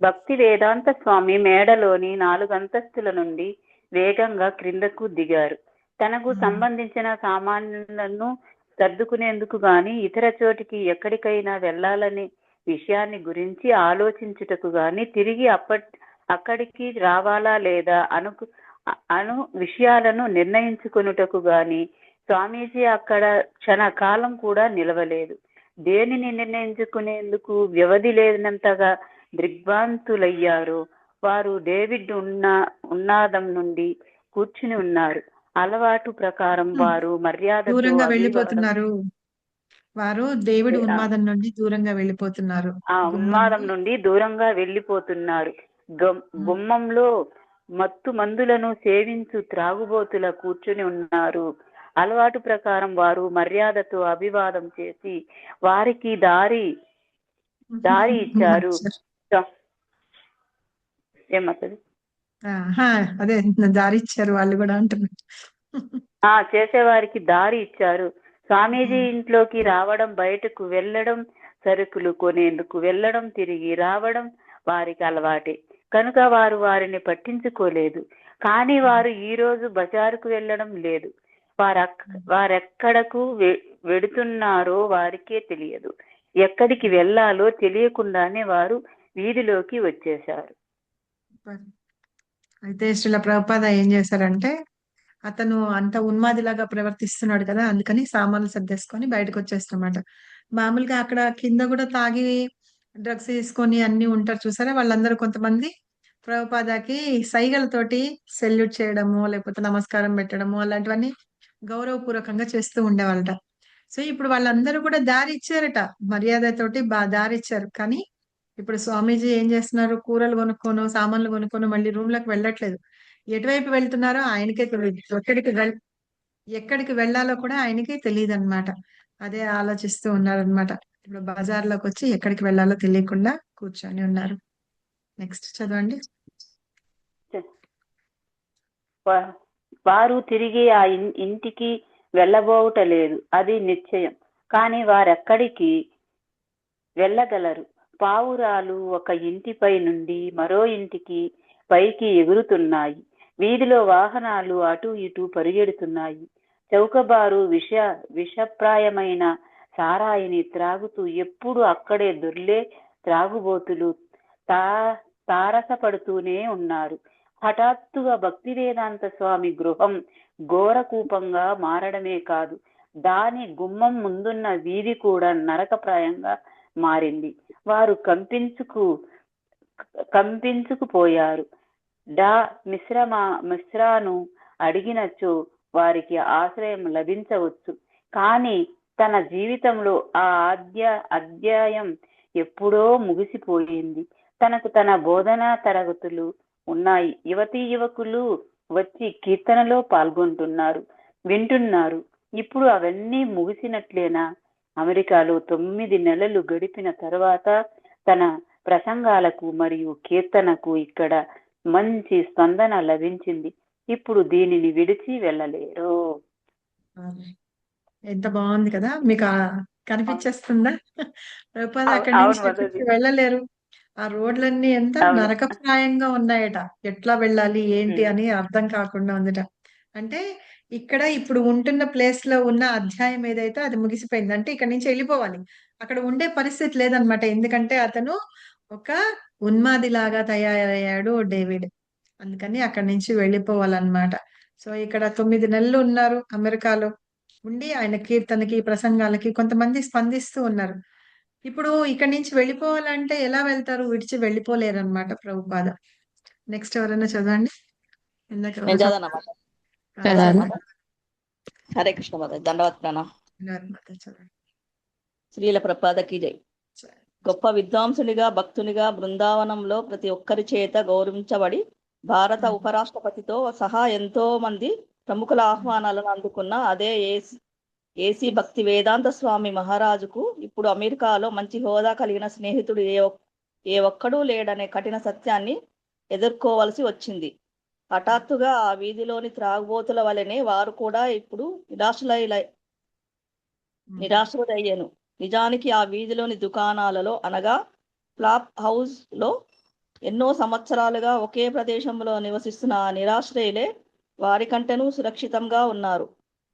భక్తి వేదాంత స్వామి మేడలోని 4 అంతస్తుల నుండి వేగంగా క్రిందకు దిగారు. తనకు సంబంధించిన సామాన్యులను సర్దుకునేందుకు గాని, ఇతర చోటికి ఎక్కడికైనా వెళ్లాలనే విషయాన్ని గురించి ఆలోచించుటకు గాని, తిరిగి అక్కడికి రావాలా లేదా అను విషయాలను నిర్ణయించుకొనుటకు గాని స్వామీజీ అక్కడ క్షణకాలం కూడా నిలవలేదు. దేనిని నిర్ణయించుకునేందుకు వ్యవధి లేనంతగా దిగ్భ్రాంతులయ్యారు. వారు డేవిడ్ ఉన్నాదం నుండి కూర్చుని ఉన్నారు. అలవాటు ప్రకారం వారు మర్యాద దూరంగా వెళ్ళిపోతున్నారు. వారు దేవుడి ఉన్మాదం నుండి దూరంగా వెళ్ళిపోతున్నారు. ఉన్మాదం నుండి దూరంగా వెళ్ళిపోతున్నారు. గుమ్మంలో మత్తు మందులను సేవించు త్రాగుబోతుల కూర్చుని ఉన్నారు. అలవాటు ప్రకారం వారు మర్యాదతో అభివాదం చేసి వారికి దారి ఇచ్చారు. ఏమవుతుంది? అదే దారి ఇచ్చారు వాళ్ళు కూడా అంటున్నారు. చేసేవారికి దారి ఇచ్చారు. స్వామీజీ ఇంట్లోకి రావడం, బయటకు వెళ్ళడం, సరుకులు కొనేందుకు వెళ్ళడం, తిరిగి రావడం వారికి అలవాటే కనుక వారు వారిని పట్టించుకోలేదు. కానీ వారు ఈ రోజు బజారుకు వెళ్ళడం లేదు. వారెక్కడకు వెడుతున్నారో వారికే తెలియదు. ఎక్కడికి వెళ్ళాలో తెలియకుండానే వారు వీధిలోకి వచ్చేశారు. అయితే శ్రీల ప్రభుపాద ఏం చేశారంటే, అతను అంత ఉన్మాదిలాగా ప్రవర్తిస్తున్నాడు కదా, అందుకని సామాన్లు సర్దేసుకొని బయటకు వచ్చేస్తున్నమాట. మామూలుగా అక్కడ కింద కూడా తాగి డ్రగ్స్ తీసుకొని అన్ని ఉంటారు చూసారా, వాళ్ళందరూ కొంతమంది ప్రభుపాదకి సైగలతోటి సెల్యూట్ చేయడము లేకపోతే నమస్కారం పెట్టడము అలాంటివన్నీ గౌరవపూర్వకంగా చేస్తూ ఉండేవాళ్ళట. సో ఇప్పుడు వాళ్ళందరూ కూడా దారి ఇచ్చారట, మర్యాదతోటి దారి ఇచ్చారు. కానీ ఇప్పుడు స్వామీజీ ఏం చేస్తున్నారు, కూరలు కొనుక్కోను సామాన్లు కొనుక్కోను మళ్ళీ రూమ్ లోకి వెళ్ళట్లేదు. ఎటువైపు వెళ్తున్నారో ఆయనకే తెలియదు, ఎక్కడికి వెళ్ళాలో కూడా ఆయనకే తెలియదు అనమాట. అదే ఆలోచిస్తూ ఉన్నారనమాట. ఇప్పుడు బజార్లోకి వచ్చి ఎక్కడికి వెళ్ళాలో తెలియకుండా కూర్చొని ఉన్నారు. నెక్స్ట్ చదవండి. వారు తిరిగి ఆ ఇంటికి వెళ్ళబోవుట లేదు, అది నిశ్చయం. కానీ వారెక్కడికి వెళ్ళగలరు? పావురాలు ఒక ఇంటిపై నుండి మరో ఇంటికి పైకి ఎగురుతున్నాయి. వీధిలో వాహనాలు అటు ఇటు పరిగెడుతున్నాయి. చౌకబారు విషప్రాయమైన సారాయిని త్రాగుతూ ఎప్పుడు అక్కడే దొర్లే త్రాగుబోతులు తారసపడుతూనే ఉన్నారు. హఠాత్తుగా భక్తివేదాంత స్వామి గృహం ఘోరకూపంగా మారడమే కాదు, దాని గుమ్మం ముందున్న వీధి కూడా నరకప్రాయంగా మారింది. వారు కంపించుకుపోయారు. మిశ్రాను అడిగినచో వారికి ఆశ్రయం లభించవచ్చు. కానీ తన జీవితంలో ఆ అధ్యాయం ఎప్పుడో ముగిసిపోయింది. తనకు తన బోధనా తరగతులు ఉన్నాయి. యువకులు వచ్చి కీర్తనలో పాల్గొంటున్నారు, వింటున్నారు. ఇప్పుడు అవన్నీ ముగిసినట్లేనా? అమెరికాలో 9 నెలలు గడిపిన తర్వాత తన ప్రసంగాలకు మరియు కీర్తనకు ఇక్కడ మంచి స్పందన లభించింది. ఇప్పుడు దీనిని విడిచి వెళ్ళలేరు. ఎంత బాగుంది కదా, మీకు కనిపించేస్తుందా? ప్రభుపాద అక్కడి నుంచి వెళ్ళలేరు. ఆ రోడ్లన్నీ ఎంత నరకప్రాయంగా ఉన్నాయట. ఎట్లా వెళ్ళాలి ఏంటి అని అర్థం కాకుండా ఉందట. అంటే ఇక్కడ ఇప్పుడు ఉంటున్న ప్లేస్ లో ఉన్న అధ్యాయం ఏదైతే అది ముగిసిపోయింది. అంటే ఇక్కడ నుంచి వెళ్ళిపోవాలి, అక్కడ ఉండే పరిస్థితి లేదనమాట. ఎందుకంటే అతను ఒక ఉన్మాదిలాగా తయారయ్యాడు డేవిడ్. అందుకని అక్కడి నుంచి వెళ్ళిపోవాలన్నమాట. సో ఇక్కడ 9 నెలలు ఉన్నారు అమెరికాలో ఉండి ఆయన కీర్తనకి ప్రసంగాలకి కొంతమంది స్పందిస్తూ ఉన్నారు. ఇప్పుడు ఇక్కడి నుంచి వెళ్ళిపోవాలంటే ఎలా వెళ్తారు? విడిచి వెళ్ళిపోలేరు అనమాట ప్రభుపాద. నెక్స్ట్ ఎవరైనా చదవండి. హరే కృష్ణ మాత. దండవత్ ప్రణామం. శ్రీల ప్రభుపాదకి జై. గొప్ప విద్వాంసునిగా భక్తునిగా బృందావనంలో ప్రతి ఒక్కరి చేత గౌరవించబడి భారత ఉపరాష్ట్రపతితో సహా ఎంతో మంది ప్రముఖుల ఆహ్వానాలను అందుకున్న అదే ఏసీ భక్తి వేదాంత స్వామి మహారాజుకు ఇప్పుడు అమెరికాలో మంచి హోదా కలిగిన స్నేహితుడు ఏ ఒక్కడూ లేడనే కఠిన సత్యాన్ని ఎదుర్కోవలసి వచ్చింది. హఠాత్తుగా ఆ వీధిలోని త్రాగుబోతుల వలనే వారు కూడా ఇప్పుడు నిరాశ్రులయ్యాను. నిజానికి ఆ వీధిలోని దుకాణాలలో అనగా ఫ్లాప్ హౌస్ లో ఎన్నో సంవత్సరాలుగా ఒకే ప్రదేశంలో నివసిస్తున్న ఆ నిరాశ్రయులే వారికంటేనూ సురక్షితంగా ఉన్నారు.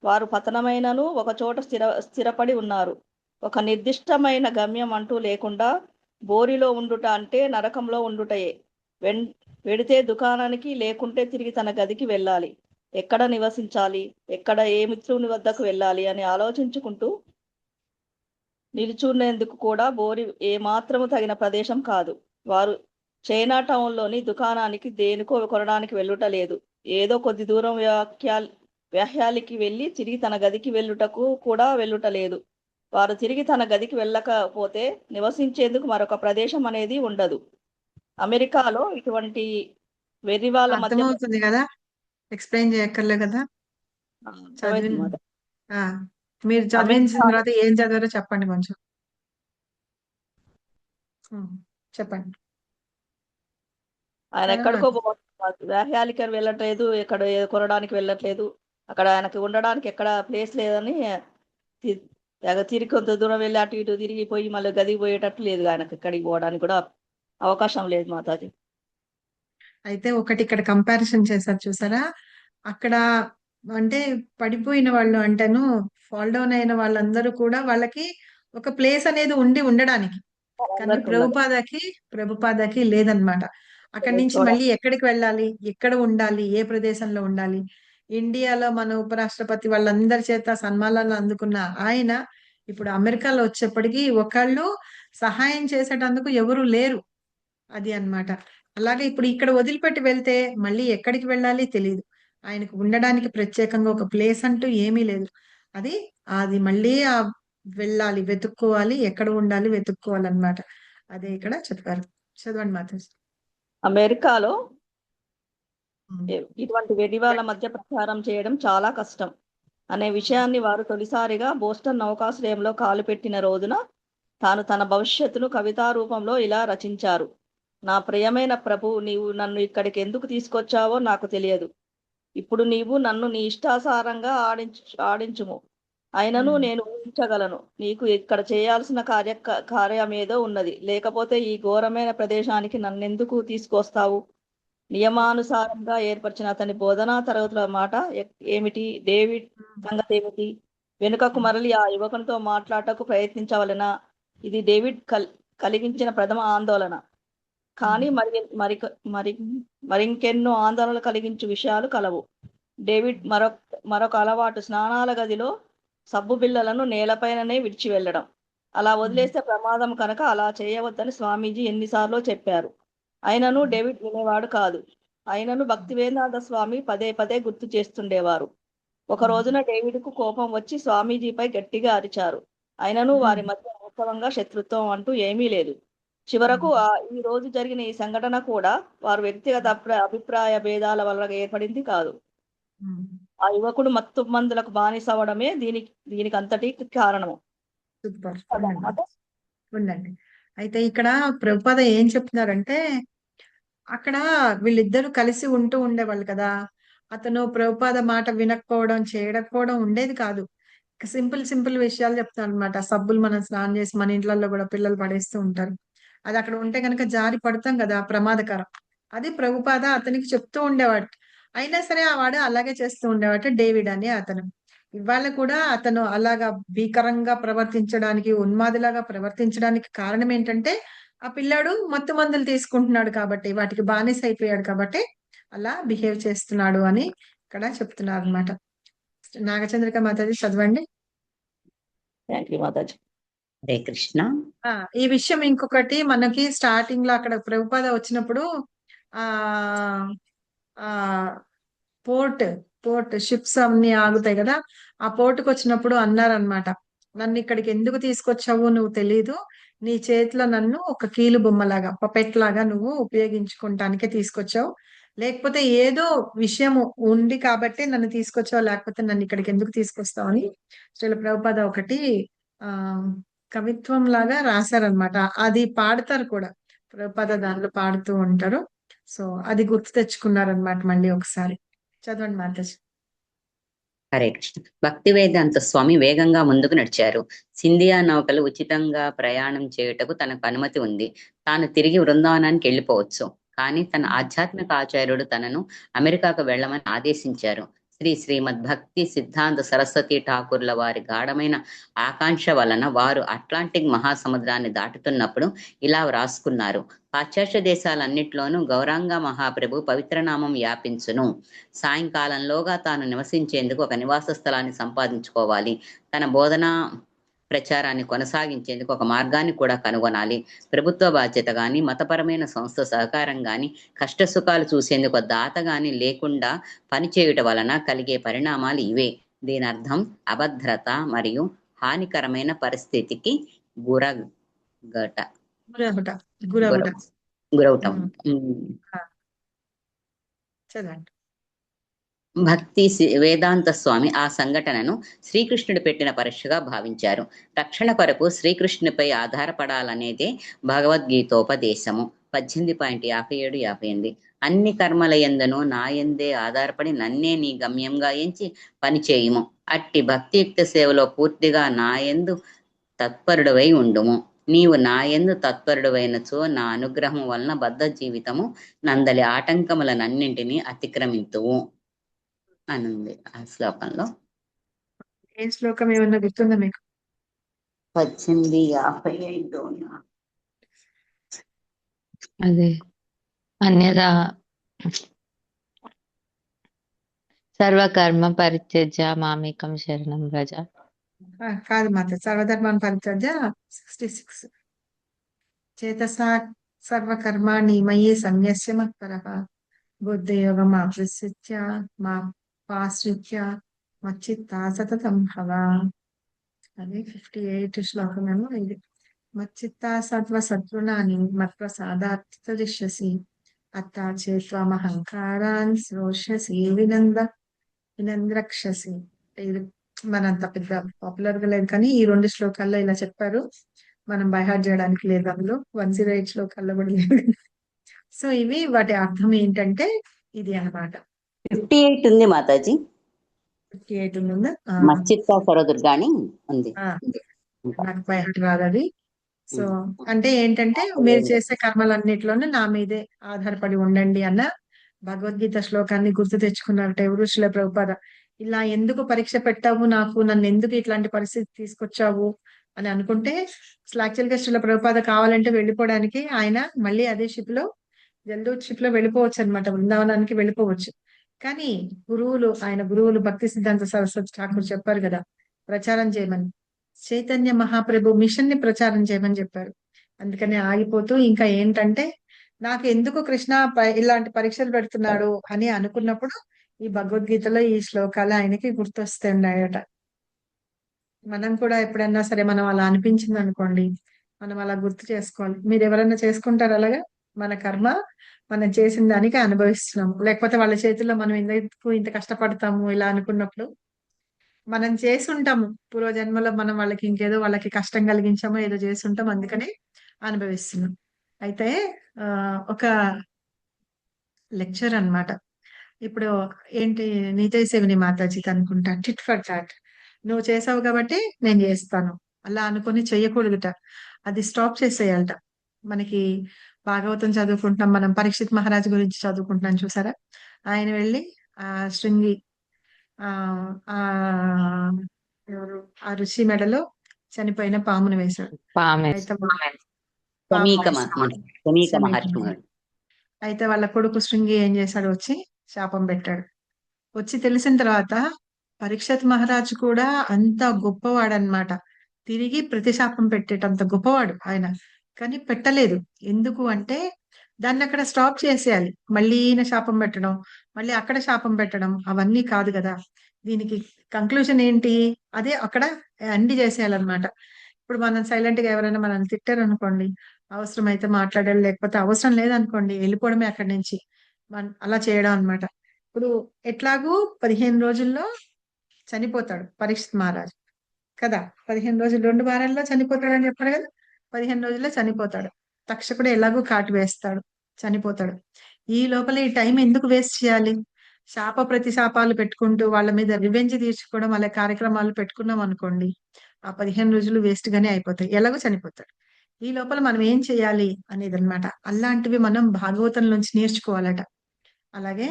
వారు పతనమైనను ఒక చోట స్థిరపడి ఉన్నారు. ఒక నిర్దిష్టమైన గమ్యం అంటూ లేకుండా బోరిలో ఉండుట అంటే నరకంలో ఉండుటయే. వెడితే దుకాణానికి, లేకుంటే తిరిగి తన గదికి వెళ్ళాలి. ఎక్కడ నివసించాలి, ఎక్కడ ఏ మిత్రుని వద్దకు వెళ్ళాలి అని ఆలోచించుకుంటూ నిలుచునేందుకు కూడా బోరి ఏమాత్రము తగిన ప్రదేశం కాదు. వారు చైనా టౌన్లోని దుకాణానికి దేనికో కొనడానికి వెళ్ళుట లేదు. ఏదో కొద్ది దూరం వ్యాహ్యాలికి వెళ్ళి తిరిగి తన గదికి వెళ్ళుటకు కూడా వెళ్ళుట లేదు. వారు తిరిగి తన గదికి వెళ్ళకపోతే నివసించేందుకు మరొక ప్రదేశం అనేది ఉండదు. అమెరికాలో ఇటువంటి వెర్రి వాళ్ళ మధ్య అర్థమవుతుంది కదా, ఎక్స్ప్లెయిన్ చేయక్కర్లే కదా. మీరు చదివించిన తర్వాత ఏం చదివారో చెప్పండి కొంచెం. చెప్పండి. ఆయన ఎక్కడికో వ్యాహ్యాలికి వెళ్ళట్లేదు, ఎక్కడ కొనడానికి వెళ్ళట్లేదు. అక్కడ ఆయనకి ఉండడానికి ఎక్కడ ప్లేస్ లేదని తిరిగి కొంత దూరం వెళ్ళి అటు ఇటు తిరిగిపోయి మళ్ళీ గదికి పోయేటట్టు లేదు. ఆయనకి ఎక్కడికి పోవడానికి కూడా అవకాశం లేదు మాతాజీ. అయితే ఒకటి ఇక్కడ కంపారిజన్ చేశారు చూసారా, అక్కడ అంటే పడిపోయిన వాళ్ళు అంటేను ఫాల్ డౌన్ అయిన వాళ్ళందరూ కూడా వాళ్ళకి ఒక ప్లేస్ అనేది ఉండడానికి. కానీ ప్రభుపాదకి లేదనమాట. అక్కడి నుంచి మళ్ళీ ఎక్కడికి వెళ్ళాలి, ఎక్కడ ఉండాలి, ఏ ప్రదేశంలో ఉండాలి. ఇండియాలో మన ఉపరాష్ట్రపతి వాళ్ళందరి చేత సన్మానాలు అందుకున్న ఆయన ఇప్పుడు అమెరికాలో వచ్చేప్పటికి ఒకళ్ళు సహాయం చేసేటందుకు ఎవరు లేరు. అది అన్నమాట. అలాగే ఇప్పుడు ఇక్కడ వదిలిపెట్టి వెళ్తే మళ్ళీ ఎక్కడికి వెళ్ళాలి తెలియదు. ఆయనకు ఉండడానికి ప్రత్యేకంగా ఒక ప్లేస్ అంటూ ఏమీ లేదు. అది అది మళ్ళీ వెళ్ళాలి, వెతుక్కోవాలి, ఎక్కడ ఉండాలి వెతుక్కోవాలన్నమాట. అదే ఇక్కడ చెప్పారు. చదవండి మాతాజీ. అమెరికాలో ఇటువంటి వెడివాల మధ్య ప్రచారం చేయడం చాలా కష్టం అనే విషయాన్ని వారు తొలిసారిగా బోస్టన్ నౌకాశ్రయంలో కాలు పెట్టిన రోజున తాను తన భవిష్యత్తును కవితా రూపంలో ఇలా రచించారు. నా ప్రియమైన ప్రభు, నీవు నన్ను ఇక్కడికి ఎందుకు తీసుకొచ్చావో నాకు తెలియదు. ఇప్పుడు నీవు నన్ను నీ ఇష్టాసారంగా ఆడించుము. అయినను నేను ఊహించగలను నీకు ఇక్కడ చేయాల్సిన కార్యమేదో ఉన్నది. లేకపోతే ఈ ఘోరమైన ప్రదేశానికి నన్నెందుకు తీసుకొస్తావు? నియమానుసారంగా ఏర్పరిచిన అతని బోధనా తరగతుల మాట ఏమిటి? డేవిడ్ సంగతి ఏమిటి? వెనుకకు మరలి ఆ యువకునితో మాట్లాడటకు ప్రయత్నించవలెనా? ఇది డేవిడ్ కలిగించిన ప్రథమ ఆందోళన. కానీ మరింకెన్నో ఆందోళనలు కలిగించు విషయాలు కలవు. డేవిడ్ మరొక అలవాటు స్నానాల గదిలో సబ్బు బిళ్ళలను నేలపైననే విడిచి వెళ్ళడం. అలా వదిలేస్తే ప్రమాదం కనుక అలా చేయవద్దని స్వామీజీ ఎన్నిసార్లు చెప్పారు. అయినను డేవిడ్ వినేవాడు కాదు. అయినను భక్తివేదాంత స్వామి పదే పదే గుర్తు చేస్తుండేవారు. ఒక రోజున డేవిడ్కు కోపం వచ్చి స్వామీజీపై గట్టిగా అరిచారు. అయినను వారి మధ్య వాస్తవంగా శత్రుత్వం అంటూ ఏమీ లేదు. చివరకు ఈ రోజు జరిగిన ఈ సంఘటన కూడా వారు వ్యక్తిగత అభిప్రాయ భేదాల వల్ల ఏర్పడింది కాదు. ఆ యువకుడు మత్తు మందులకు బానిసవడమే దీనికి అంతటి కారణము. సూపర్. ఉండండి. అయితే ఇక్కడ ప్రభుపాద ఏం చెప్తున్నారంటే, అక్కడ వీళ్ళిద్దరూ కలిసి ఉంటూ ఉండేవాళ్ళు కదా. అతను ప్రభుపాద మాట వినకపోవడం, చేయకపోవడం ఉండేది కాదు. సింపుల్ విషయాలు చెప్తాను అనమాట. సబ్బులు మనం స్నానం చేసి మన ఇంట్లలో కూడా పిల్లలు పడేస్తూ ఉంటారు. అది అక్కడ ఉంటే కనుక జారి పడతాం కదా, ప్రమాదకరం. అది ప్రభుపాద అతనికి చెప్తూ ఉండేవాడు. అయినా సరే ఆ వాడు అలాగే చేస్తూ ఉండేవాడు, డేవిడ్ అని అతను. ఇవాళ కూడా అతను అలాగా భీకరంగా ప్రవర్తించడానికి, ఉన్మాదిలాగా ప్రవర్తించడానికి కారణం ఏంటంటే, ఆ పిల్లాడు మత్తు మందులు తీసుకుంటున్నాడు కాబట్టి, వాటికి బానిస అయిపోయాడు కాబట్టి అలా బిహేవ్ చేస్తున్నాడు అని ఇక్కడ చెప్తున్నారు అనమాట. నాగచంద్రిక మాతాజీ చదవండి. Thank you Mataji. హరే కృష్ణ. ఈ విషయం ఇంకొకటి మనకి స్టార్టింగ్ లో అక్కడ ప్రభుపాద వచ్చినప్పుడు పోర్ట్ షిప్స్ అన్ని ఆగుతాయి కదా, ఆ పోర్టుకు వచ్చినప్పుడు అన్నారనమాట, నన్ను ఇక్కడికి ఎందుకు తీసుకొచ్చావు నువ్వు తెలీదు, నీ చేతిలో నన్ను ఒక కీలు బొమ్మలాగా పపెట్ లాగా నువ్వు ఉపయోగించుకోవటానికే తీసుకొచ్చావు, లేకపోతే ఏదో విషయం ఉంది కాబట్టి నన్ను తీసుకొచ్చావు, లేకపోతే నన్ను ఇక్కడికి ఎందుకు తీసుకొస్తావు అని శ్రీల ప్రభుపాద ఒకటి కవిత్వం లాగా రాశారనమాట. అది పాడతారు కూడా, ప్రభుపాద దానిలో పాడుతూ ఉంటారు. సో అది గుర్తు తెచ్చుకున్నారనమాట మళ్ళీ ఒకసారి. చదవండి మాతాజీ. హరే కృష్ణ. భక్తి వేదాంత స్వామి వేగంగా ముందుకు నడిచారు. సింధియా నౌకలు ఉచితంగా ప్రయాణం చేయుటకు తనకు అనుమతి ఉంది. తాను తిరిగి బృందావనానికి వెళ్ళిపోవచ్చు. కానీ తన ఆధ్యాత్మిక ఆచార్యుడు తనను అమెరికాకు వెళ్ళమని ఆదేశించారు. శ్రీమద్ భక్తి సిద్ధాంత సరస్వతి ఠాకూర్ల వారి గాఢమైన ఆకాంక్ష వలన వారు అట్లాంటిక్ మహాసముద్రాన్ని దాటుతున్నప్పుడు ఇలా వ్రాసుకున్నారు. పాశ్చాత్య దేశాలన్నిట్లోనూ గౌరాంగ మహాప్రభు పవిత్రనామం వ్యాపించును. సాయంకాలంలోగా తాను నివసించేందుకు ఒక నివాస స్థలాన్ని సంపాదించుకోవాలి. తన బోధనా ప్రచారాన్ని కొనసాగించేందుకు ఒక మార్గాన్ని కూడా కనుగొనాలి. ప్రభుత్వ బాధ్యత గాని, మతపరమైన సంస్థ సహకారం గాని, కష్టసుఖాలు చూసేందుకు దాత గాని లేకుండా పనిచేయుట వలన కలిగే పరిణామాలు ఇవే. దీని అర్థం అభద్రత మరియు హానికరమైన పరిస్థితికి గురవటం. భక్తి వేదాంత స్వామి ఆ సంఘటనను శ్రీకృష్ణుడు పెట్టిన పరీక్షగా భావించారు. రక్షణ కొరకు శ్రీకృష్ణుపై ఆధారపడాలనేదే భగవద్గీతోపదేశము. 18.57-58. అన్ని కర్మల యందును నాయందే ఆధారపడి నన్నే నీ గమ్యంగా ఎంచి పనిచేయుము. అట్టి భక్తియుక్త సేవలో పూర్తిగా నాయందు తత్పరుడవై ఉండుము. నీవు నాయందు తత్పరుడవైనచో నా అనుగ్రహం వలన బద్ధ జీవితము నందలి ఆటంకములనన్నింటినీ అతిక్రమింతువు అనుంది ఆ శ్లోకంలో. ఏ శ్లోకం ఏమన్నా గుర్తుందా మీకు? 18:55. అదే అన్యదా సర్వకర్మ పరిత్యజ్య మామేకం శరణం వ్రజ. కాదు మాత, సర్వధర్మాన్ పరిత్యజ్య 66. చేతసా సర్వకర్మాణి మయి సన్యస్య మత్పరః బుద్ధియోగం ఆశ్రిత్య మా పాశ్రిత్య మచ్చిత్తా సతతం భవ. అది 58 శ్లోకమేమో ఇది. మచ్చిత్తా సత్వ సద్గుణాని మత్ప్రసాదాత్తిష్టసి అత్తా చేత్వామహంకారాన్ శ్రోష్యసి వినంద్రక్షసి. ఇది మనంత పెద్ద పాపులర్ గా లేదు కానీ ఈ 2 శ్లోకాల్లో ఇలా చెప్పారు. మనం బైహార్ట్ చేయడానికి లేదు, అందులో 108 శ్లోకాల్లో కూడా లేదు. సో ఇవి వాటి అర్థం ఏంటంటే ఇది అన్నమాట. 58 ఉంది మాతాజీ. 58 ఉందా? మచ్చిత్తా సరదుర్గా అని ఉంది. నాకు బైహార్ట్ రాదు అది. సో అంటే ఏంటంటే మీరు చేసే కర్మలన్నిటిలోనూ నా మీదే ఆధారపడి ఉండండి అన్న భగవద్గీత శ్లోకాన్ని గుర్తు తెచ్చుకున్నారట ఎవరు? శ్రీల ప్రభుపాద. ఇలా ఎందుకు పరీక్ష పెట్టావు నాకు, నన్ను ఎందుకు ఇట్లాంటి పరిస్థితి తీసుకొచ్చావు అని అనుకుంటే యాక్చువల్ గా శ్రీల ప్రభుపాద కావాలంటే వెళ్ళిపోవడానికి ఆయన మళ్ళీ అదే షిప్ లో జల్దూత్ షిప్ లో వెళ్ళిపోవచ్చు అనమాట, బృందావనానికి వెళ్ళిపోవచ్చు. కానీ ఆయన గురువులు భక్తి సిద్ధాంత సరస్వతి ఠాకూర్ చెప్పారు కదా ప్రచారం చేయమని, చైతన్య మహాప్రభు మిషన్ ని ప్రచారం చేయమని చెప్పారు. అందుకని ఆగిపోతూ ఇంకా ఏంటంటే నాకు ఎందుకు కృష్ణ ఇలాంటి పరీక్షలు పెడుతున్నాడు అని అనుకున్నప్పుడు ఈ భగవద్గీతలో ఈ శ్లోకాలు ఆయనకి గుర్తొస్తున్నాయట. మనం కూడా ఎప్పుడన్నా సరే మనం అలా అనిపించింది అనుకోండి, మనం అలా గుర్తు చేసుకోవాలి. మీరు ఎవరైనా చేసుకుంటారు అలాగా? మన కర్మ మనం చేసిన దానికి అనుభవిస్తున్నాము, లేకపోతే వాళ్ళ చేతుల్లో మనం ఇంత కష్టపడతాము ఇలా అనుకున్నప్పుడు మనం చేసి ఉంటాము పూర్వజన్మలో, మనం వాళ్ళకి కష్టం కలిగించామో ఏదో చేసి ఉంటాం, అందుకనే అనుభవిస్తున్నాం. అయితే ఒక లెక్చర్ అన్నమాట. ఇప్పుడు ఏంటి నీతయ్య సేవిని మాతాజీ అనుకుంటా, టిట్ ఫర్ టాట్. నువ్వు చేసావు కాబట్టి నేను చేస్తాను అలా అనుకుని చెయ్యకూడదుట, అది స్టాప్ చేసేయాలట. మనకి భాగవతం చదువుకుంటున్నాం, మనం పరీక్షిత్ మహారాజ్ గురించి చదువుకుంటున్నాం చూసారా? ఆయన వెళ్ళి శృంగి ఎవరు ఆ ఋషి మెడలో చనిపోయిన పామును వేశాడు. అయితే వాళ్ళ కొడుకు శృంగి ఏం చేశాడు? వచ్చి శాపం పెట్టాడు. వచ్చి తెలిసిన తర్వాత పరీక్షిత్ మహారాజు కూడా అంత గొప్పవాడనమాట, తిరిగి ప్రతిశాపం పెట్టేటంత గొప్పవాడు ఆయన. కానీ పెట్టలేదు. ఎందుకు అంటే దాన్ని అక్కడ స్టాప్ చేసేయాలి. మళ్ళీ ఈయన శాపం పెట్టడం, మళ్ళీ అక్కడ శాపం పెట్టడం అవన్నీ కాదు కదా. దీనికి కంక్లూజన్ ఏంటి? అదే అక్కడ అండి చేసేయాలన్నమాట. ఇప్పుడు మనం సైలెంట్ గా ఎవరైనా మనల్ని తిట్టారు అనుకోండి, అవసరం అయితే మాట్లాడాలి, లేకపోతే అవసరం లేదనుకోండి వెళ్ళిపోవడమే అక్కడి నుంచి. అలా చేయడం అన్నమాట. ఇప్పుడు ఎట్లాగూ 15 రోజుల్లో చనిపోతాడు పరీక్షిత్ మహారాజు కదా. 15 రోజులు 2 వారాల్లో చనిపోతాడు అని చెప్పారు కదా. 15 రోజుల్లో చనిపోతాడు. తక్షకుడు ఎలాగూ కాటు వేస్తాడు, చనిపోతాడు. ఈ లోపల ఈ టైం ఎందుకు వేస్ట్ చేయాలి? శాప ప్రతిశాపాలు పెట్టుకుంటూ వాళ్ళ మీద రివెంజ్ తీర్చుకోవడం అలా కార్యక్రమాలు పెట్టుకున్నాం అనుకోండి, ఆ 15 రోజులు వేస్ట్ గానే అయిపోతాయి, ఎలాగో చనిపోతాడు. ఈ లోపల మనం ఏం చేయాలి అనేది అన్నమాట. అలాంటివి మనం భాగవతం నుంచి నేర్చుకోవాలట. అలాగే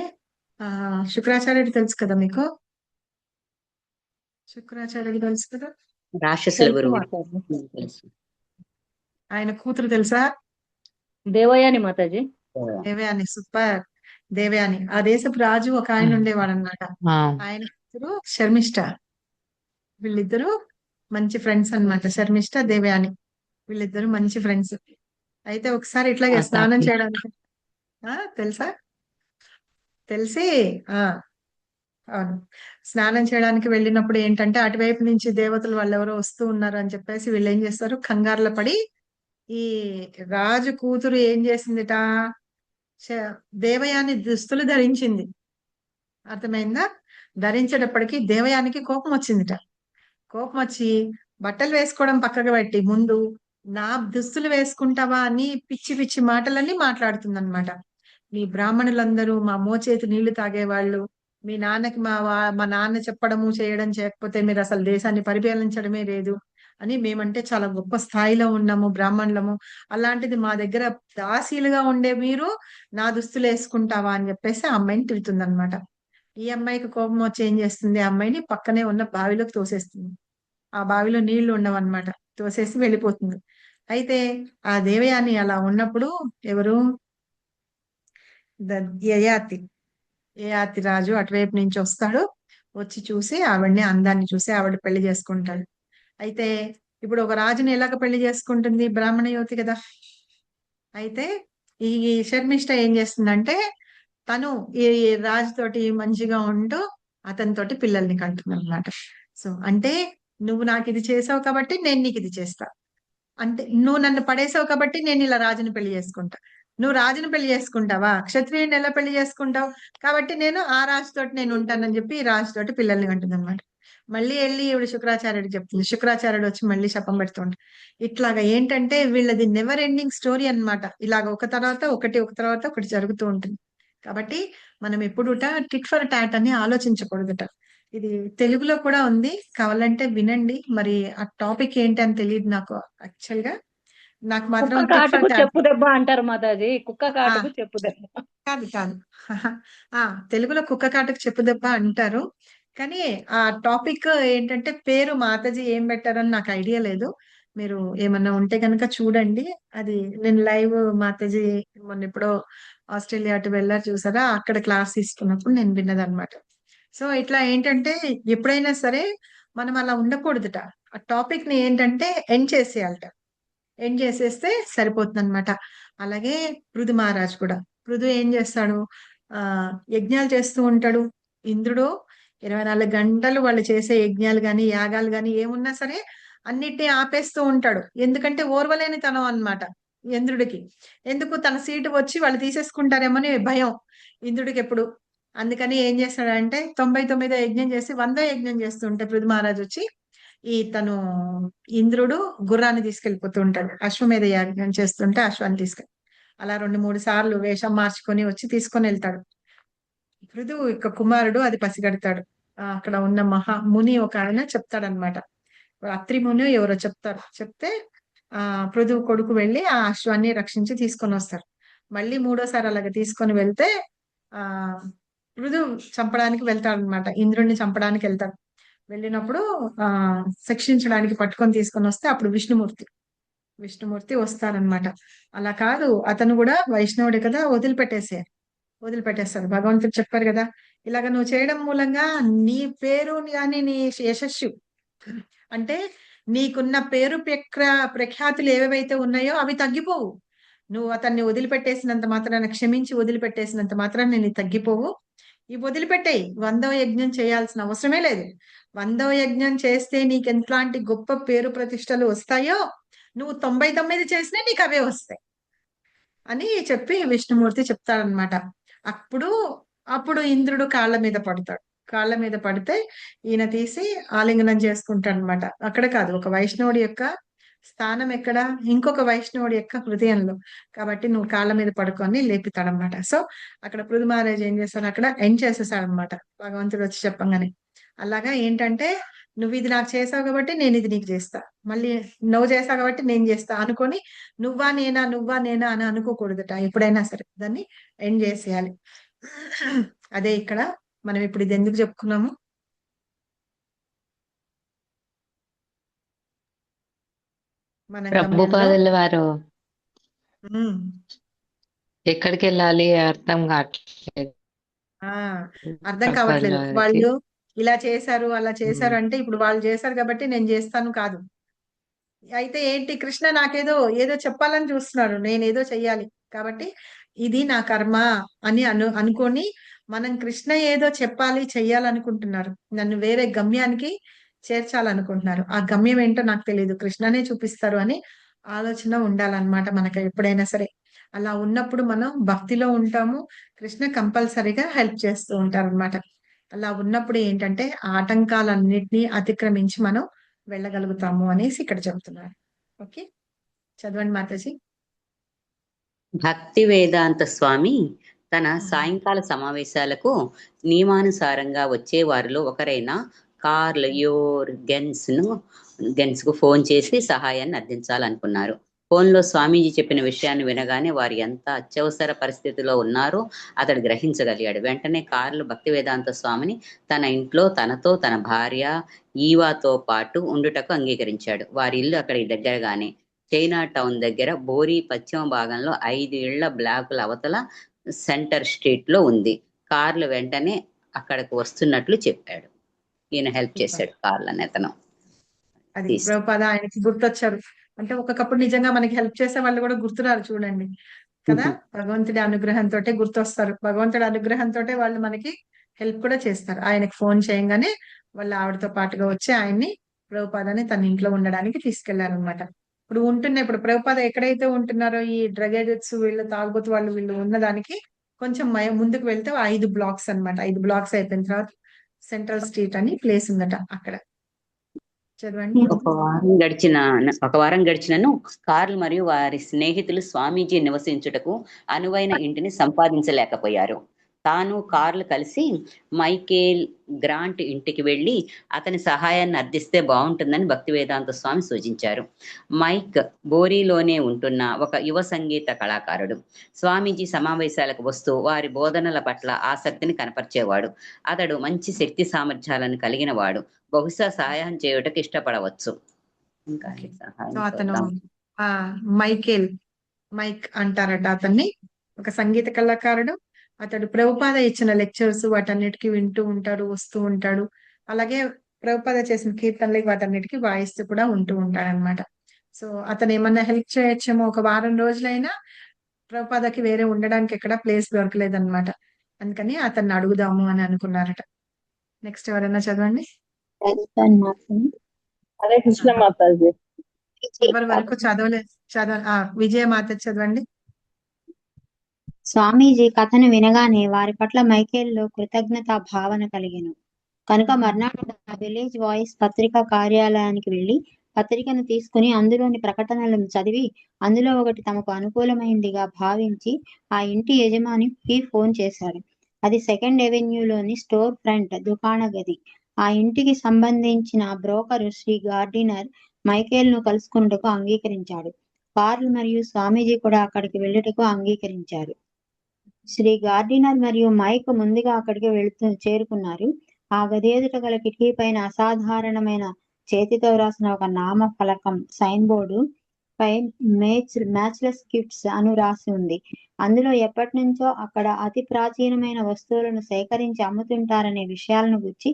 శుక్రాచార్యుడు తెలుసు కదా మీకు? శుక్రాచార్యుడు తెలుసు కదా, రాక్షసుల గురువు. ఆయన కూతురు తెలుసా? దేవయాని మాతాజీ. దేవయాని, సూపర్. దేవయాని ఆ దేశపు రాజు ఒక ఆయన ఉండేవాడు అన్నమాట. ఆయన కూతురు శర్మిష్ట. వీళ్ళిద్దరూ మంచి ఫ్రెండ్స్ అన్నమాట. శర్మిష్ట, దేవయాని వీళ్ళిద్దరూ మంచి ఫ్రెండ్స్. అయితే ఒకసారి ఇట్లాగే స్నానం చేయడానికి తెలుసా? తెలిసి అవును, స్నానం చేయడానికి వెళ్ళినప్పుడు ఏంటంటే అటువైపు నుంచి దేవతలు వాళ్ళెవరో వస్తూ ఉన్నారు అని చెప్పేసి వీళ్ళు ఏం చేస్తారు, కంగారులో పడి ఈ రాజు కూతురు ఏం చేసిందిట, దేవయాని దుస్తులు ధరించింది. అర్థమైందా? ధరించేటప్పటికి దేవయానికి కోపం వచ్చిందిట. కోపం వచ్చి బట్టలు వేసుకోవడం పక్కకు పెట్టి ముందు నా దుస్తులు వేసుకుంటావా అని పిచ్చి పిచ్చి మాటలన్నీ మాట్లాడుతుందన్నమాట. మీ బ్రాహ్మణులందరూ మా మోచేతి నీళ్లు తాగేవాళ్ళు, మీ నాన్నకి మా నాన్న చెప్పడము చేయడం చేయకపోతే మీరు అసలు దేశాన్ని పరిపాలించడమే లేదు అని, మేమంటే చాలా గొప్ప స్థాయిలో ఉన్నాము బ్రాహ్మణులము, అలాంటిది మా దగ్గర దాసీలుగా ఉండే మీరు నా దుస్తులు వేసుకుంటావా అని చెప్పేసి ఆ అమ్మాయిని తిడుతుందన్నమాట. ఈ అమ్మాయికి కోపం వచ్చి ఏం చేస్తుంది, ఆ అమ్మాయిని పక్కనే ఉన్న బావిలోకి తోసేస్తుంది. ఆ బావిలో నీళ్లు ఉండవన్నమాట, తోసేసి వెళ్ళిపోతుంది. అయితే ఆ దేవయాని అలా ఉన్నప్పుడు ఎవరు, యయాతి రాజు అటువైపు నుంచి వస్తాడు. వచ్చి చూసి ఆవిడ్ని, అందాన్ని చూసి ఆవిడ పెళ్లి చేసుకుంటాడు. అయితే ఇప్పుడు ఒక రాజుని ఎలాగ పెళ్లి చేసుకుంటుంది? బ్రాహ్మణ యువతి కదా. అయితే ఈ శర్మిష్ఠ ఏం చేస్తుందంటే తను ఈ రాజు తోటి మంచిగా ఉంటూ అతనితోటి పిల్లల్ని కంటుంది అనమాట. సో అంటే నువ్వు నాకు ఇది చేసావు కాబట్టి నేను నీకు ఇది చేస్తా, అంటే నువ్వు నన్ను పడేసావు కాబట్టి నేను ఇలా రాజుని పెళ్లి చేసుకుంటా. నువ్వు రాజుని పెళ్లి చేసుకుంటావా, క్షత్రియుని ఎలా పెళ్లి చేసుకుంటావు, కాబట్టి నేను ఆ రాజుతోటి నేను ఉంటానని చెప్పి ఈ రాజుతోటి పిల్లల్ని కంటుంది అనమాట. మళ్ళీ వెళ్ళి ఇవిడ శుక్రాచార్యుడికి చెప్తుంది. శుక్రాచార్యుడు వచ్చి మళ్ళీ శపం పెడుతుంట. ఇట్లాగా ఏంటంటే వీళ్ళది నెవర్ ఎండింగ్ స్టోరీ అన్నమాట. ఇలాగ ఒక తర్వాత ఒకటి జరుగుతూ ఉంటుంది. కాబట్టి మనం ఎప్పుడుట టిట్ ఫర్ టాట్ అని ఆలోచించకూడదుట. ఇది తెలుగులో కూడా ఉంది, కావాలంటే వినండి. మరి ఆ టాపిక్ ఏంటి అని తెలియదు నాకు యాక్చువల్ గా. నాకు మాత్రం కుక్క టిట్ ఫర్ కాటుకు టాట్ చెప్పు దెబ్బ అంటారు మాతాజీ. కుక్క ఆ కాటుకు చెప్పు దెబ్బ. కాదు కాదు ఆ తెలుగులో కుక్క కాటుకు చెప్పు దెబ్బ అంటారు. కానీ ఆ టాపిక్ ఏంటంటే పేరు మాతాజీ ఏం పెట్టారని నాకు ఐడియా లేదు. మీరు ఏమన్నా ఉంటే కనుక చూడండి. అది నేను లైవ్ మాతాజీ మొన్న ఎప్పుడో ఆస్ట్రేలియా అటు వెళ్ళారు చూసారా, అక్కడ క్లాస్ తీసుకున్నప్పుడు నేను విన్నదన్నమాట. సో ఇట్లా ఏంటంటే ఎప్పుడైనా సరే మనం అలా ఉండకూడదుట. ఆ టాపిక్ ని ఏంటంటే ఎండ్ చేసేయాలట. ఎండ్ చేసేస్తే సరిపోతుంది అనమాట. అలాగే పృథు మహారాజ్ కూడా, పృథు ఏం చేస్తాడు, ఆ యజ్ఞాలు చేస్తూ ఉంటాడు. ఇంద్రుడు 24 గంటలు వాళ్ళు చేసే యజ్ఞాలు గాని యాగాలు గాని ఏమున్నా సరే అన్నిటినీ ఆపేస్తూ ఉంటాడు. ఎందుకంటే ఓర్వలేని తనం అన్నమాట ఇంద్రుడికి. ఎందుకు తన సీటు వచ్చి వాళ్ళు తీసేసుకుంటారేమని భయం ఇంద్రుడికి ఎప్పుడు. అందుకని ఏం చేస్తాడంటే 99 యజ్ఞం చేసి 100 యజ్ఞం చేస్తుంటే పృథు మహారాజ్ వచ్చి తను ఇంద్రుడు గుర్రాన్ని తీసుకెళ్లిపోతూ ఉంటాడు. అశ్వమేధ యాగం చేస్తుంటే అశ్వాన్ని తీసుకెళ్ళి అలా 2-3 సార్లు వేషం మార్చుకొని వచ్చి తీసుకొని వెళ్తాడు. పృథు యొక్క కుమారుడు అది పసిగడతాడు. అక్కడ ఉన్న ముని ఒక ఆయన చెప్తాడనమాట. అత్రి ముని ఎవరో చెప్తే పృథు కొడుకు వెళ్ళి ఆ అశ్వాన్ని రక్షించి తీసుకొని వస్తారు. మళ్ళీ 3వ సారి అలాగ తీసుకొని వెళ్తే ఆ పృథు చంపడానికి వెళ్తాడనమాట. ఇంద్రుడిని చంపడానికి వెళ్తాడు. వెళ్ళినప్పుడు శిక్షించడానికి పట్టుకొని తీసుకొని వస్తే అప్పుడు విష్ణుమూర్తి వస్తారనమాట. అలా కాదు, అతను కూడా వైష్ణవుడే కదా, వదిలిపెట్టేస్తాడు. భగవంతుడు చెప్పారు కదా, ఇలాగ నువ్వు చేయడం మూలంగా నీ పేరు కానీ నీ యశస్సు, అంటే నీకున్న పేరు ప్రఖ్యాతులు ఏవేవైతే ఉన్నాయో అవి తగ్గిపోవు. నువ్వు అతన్ని వదిలిపెట్టేసినంత మాత్రాన, క్షమించి వదిలిపెట్టేసినంత మాత్రాన నేను తగ్గిపోవు. ఇవి వదిలిపెట్టేయి. 100వ యజ్ఞం చేయాల్సిన అవసరమే లేదు. 100వ యజ్ఞం చేస్తే నీకు ఎంతలాంటి గొప్ప పేరు ప్రతిష్టలు వస్తాయో, నువ్వు 99 చేసినా నీకు అవే వస్తాయి అని చెప్పి విష్ణుమూర్తి చెప్తాడనమాట. అప్పుడు ఇంద్రుడు కాళ్ళ మీద పడతాడు. కాళ్ళ మీద పడితే ఈయన తీసి ఆలింగనం చేసుకుంటాడు అనమాట. అక్కడ కాదు, ఒక వైష్ణవుడి యొక్క స్థానం ఎక్కడ, ఇంకొక వైష్ణవుడి యొక్క హృదయంలో. కాబట్టి నువ్వు కాళ్ళ మీద పడుకొని లేపుతాడనమాట. సో అక్కడ పృథు మహారాజ్ ఏం చేస్తాడు, అక్కడ ఎండ్ చేసేసాడనమాట భగవంతుడు వచ్చి చెప్పంగానే. అలాగా ఏంటంటే నువ్వు ఇది నాకు చేసావు కాబట్టి నేను ఇది నీకు చేస్తా, మళ్ళీ నువ్వు చేసావు కాబట్టి నేను చేస్తా అనుకొని నువ్వా నేనా అని అనుకోకూడదట. ఎప్పుడైనా సరే దాన్ని ఎండ్ చేసేయాలి. అదే ఇక్కడ మనం ఇప్పుడు ఇది ఎందుకు చెప్పుకున్నాము, మన ప్రభుపాదుల వారు ఎక్కడికి వెళ్ళాలి అర్థం కావట్లేదు. అర్థం కావట్లేదు. వాళ్ళు ఇలా చేశారు అలా చేశారు అంటే ఇప్పుడు వాళ్ళు చేశారు కాబట్టి నేను చేస్తాను కాదు. అయితే ఏంటి, కృష్ణ నాకేదో ఏదో చెప్పాలని చూస్తున్నాడు, నేనేదో చెయ్యాలి కాబట్టి ఇది నా కర్మ అని అనుకొని మనం కృష్ణ ఏదో చెప్పాలి చెయ్యాలనుకుంటున్నారు, నన్ను వేరే గమ్యానికి చేర్చాలనుకుంటున్నారు. ఆ గమ్యం ఏంటో నాకు తెలియదు, కృష్ణనే చూపిస్తారు అని ఆలోచన ఉండాలన్నమాట మనకి ఎప్పుడైనా సరే. అలా ఉన్నప్పుడు మనం భక్తిలో ఉంటాము, కృష్ణ కంపల్సరీగా హెల్ప్ చేస్తూ ఉంటారు అనమాట. అలా ఉన్నప్పుడు ఏంటంటే ఆటంకాలన్నిటినీ అతిక్రమించి మనం వెళ్ళగలుగుతాము అనేసి ఇక్కడ చెబుతున్నారు. ఓకే, చదవండి మాతాజీ. భక్తి వేదాంత స్వామి తన సాయంకాల సమావేశాలకు నియమానుసారంగా వచ్చే వారిలో ఒకరైన కార్ల్ గెన్స్ కు ఫోన్ చేసి సహాయాన్ని అందించాలనుకున్నారు. ఫోన్లో స్వామీజీ చెప్పిన విషయాన్ని వినగానే వారు ఎంత అత్యవసర పరిస్థితిలో ఉన్నారో అతడు గ్రహించగలిగాడు. వెంటనే కార్ల్ భక్తి వేదాంత స్వామిని తన ఇంట్లో తనతో తన భార్య ఈవాతో పాటు ఉండుటకు అంగీకరించాడు. వారి ఇల్లు అక్కడికి దగ్గరగానే చైనా టౌన్ దగ్గర బోరీ పశ్చిమ భాగంలో 5 ఇళ్ల బ్లాకుల అవతల సెంటర్ స్ట్రీట్ లో ఉంది. కార్లు వెంటనే అక్కడికి వస్తున్నట్లు చెప్పాడు. ఈయన హెల్ప్ చేశాడు కార్ల్ అనే అతను. అది ప్రభుపాద ఆయనకి గుర్తొచ్చారు. అంటే ఒక్కొక్కప్పుడు నిజంగా మనకి హెల్ప్ చేసే వాళ్ళు కూడా గుర్తురారు చూడండి కదా. భగవంతుడి అనుగ్రహంతో గుర్తొస్తారు. భగవంతుడి అనుగ్రహంతో వాళ్ళు మనకి హెల్ప్ కూడా చేస్తారు. ఆయనకి ఫోన్ చేయంగానే వాళ్ళ ఆవిడతో పాటుగా వచ్చి ఆయన్ని ప్రభుపాదని తన ఇంట్లో ఉండడానికి తీసుకెళ్లారు అనమాట. ఇప్పుడు ప్రభుపాద ఎక్కడైతే ఉంటున్నారో ఈ డ్రగ్ ఎడిక్ట్స్ వీళ్ళు తాగుబోతు వాళ్ళు వీళ్ళు ఉన్నదానికి కొంచెం ముందుకు వెళ్తే 5 బ్లాక్స్ అన్నమాట. 5 బ్లాక్స్ అయిపోయిన తర్వాత సెంట్రల్ స్ట్రీట్ అని ప్లేస్ ఉందట అక్కడ. చదవండి. ఒక వారం గడిచినను కార్ల్ మరియు వారి స్నేహితులు స్వామీజీ నివసించుటకు అనువైన ఇంటిని సంపాదించలేకపోయారు. తాను కార్ల్ కలిసి మైకేల్ గ్రాంట్ ఇంటికి వెళ్లి అతని సహాయాన్ని అర్థిస్తే బాగుంటుందని భక్తి వేదాంత స్వామి సూచించారు. మైక్ బోరీలోనే ఉంటున్న ఒక యువ సంగీత కళాకారుడు. స్వామీజీ సమావేశాలకు వస్తూ వారి బోధనల పట్ల ఆసక్తిని కనపరిచేవాడు. అతడు మంచి శక్తి సామర్థ్యాలను కలిగిన వాడు. బహుశా సహాయం చేయుటకు ఇష్టపడవచ్చు. ఇంకా అతను మైక్ అంటారట అతన్ని. ఒక సంగీత కళాకారుడు. అతడు ప్రభుపాద ఇచ్చిన లెక్చర్స్ వాటన్నిటికీ వింటూ ఉంటాడు, వస్తూ ఉంటాడు. అలాగే ప్రభుపాద చేసిన కీర్తనలకి వాటన్నిటికీ వాయిస్తూ కూడా ఉంటూ ఉంటాడు అనమాట. సో అతను ఏమన్నా హెల్ప్ చేయొచ్చేమో. ఒక వారం రోజులైనా ప్రభుపాదకి వేరే ఉండడానికి ఎక్కడ ప్లేస్ దొరకలేదన్నమాట. అందుకని అతన్ని అడుగుదాము అని అనుకున్నారట. నెక్స్ట్ ఎవరైనా చదవండి. హరే కృష్ణ మాతాజీ. ఎవరి వరకు విజయమాత చదవండి. స్వామీజీ కథను వినగానే వారి పట్ల మైకేల్లో కృతజ్ఞతా భావన కలిగెను. కనుక మర్నాడు విలేజ్ వాయిస్ పత్రికా కార్యాలయానికి వెళ్లి పత్రికను తీసుకుని అందులోని ప్రకటనలను చదివి అందులో ఒకటి తమకు అనుకూలమైందిగా భావించి ఆ ఇంటి యజమానికి ఫోన్ చేశాడు. అది 2nd అవెన్యూలోని స్టోర్ ఫ్రంట్ దుకాణ గది. ఆ ఇంటికి సంబంధించిన బ్రోకరు శ్రీ గార్డినర్ మైకేల్ ను కలుసుకున్నటకు అంగీకరించాడు. కార్ల్ మరియు స్వామీజీ కూడా అక్కడికి వెళ్ళుటకు అంగీకరించారు. శ్రీ గార్డినర్ మరియు మైక్ ముందుగా అక్కడికి చేరుకున్నారు. ఆ గది ఎదుట గల కిటికీ పైన అసాధారణమైన చేతితో వ్రాసిన ఒక నామ ఫలకం సైన్ బోర్డు పై మ్యాచ్లెస్ గిఫ్ట్స్ అని రాసి ఉంది. అందులో ఎప్పటి నుంచో అక్కడ అతి ప్రాచీనమైన వస్తువులను సేకరించి అమ్ముతుంటారనే విషయాలను గురించి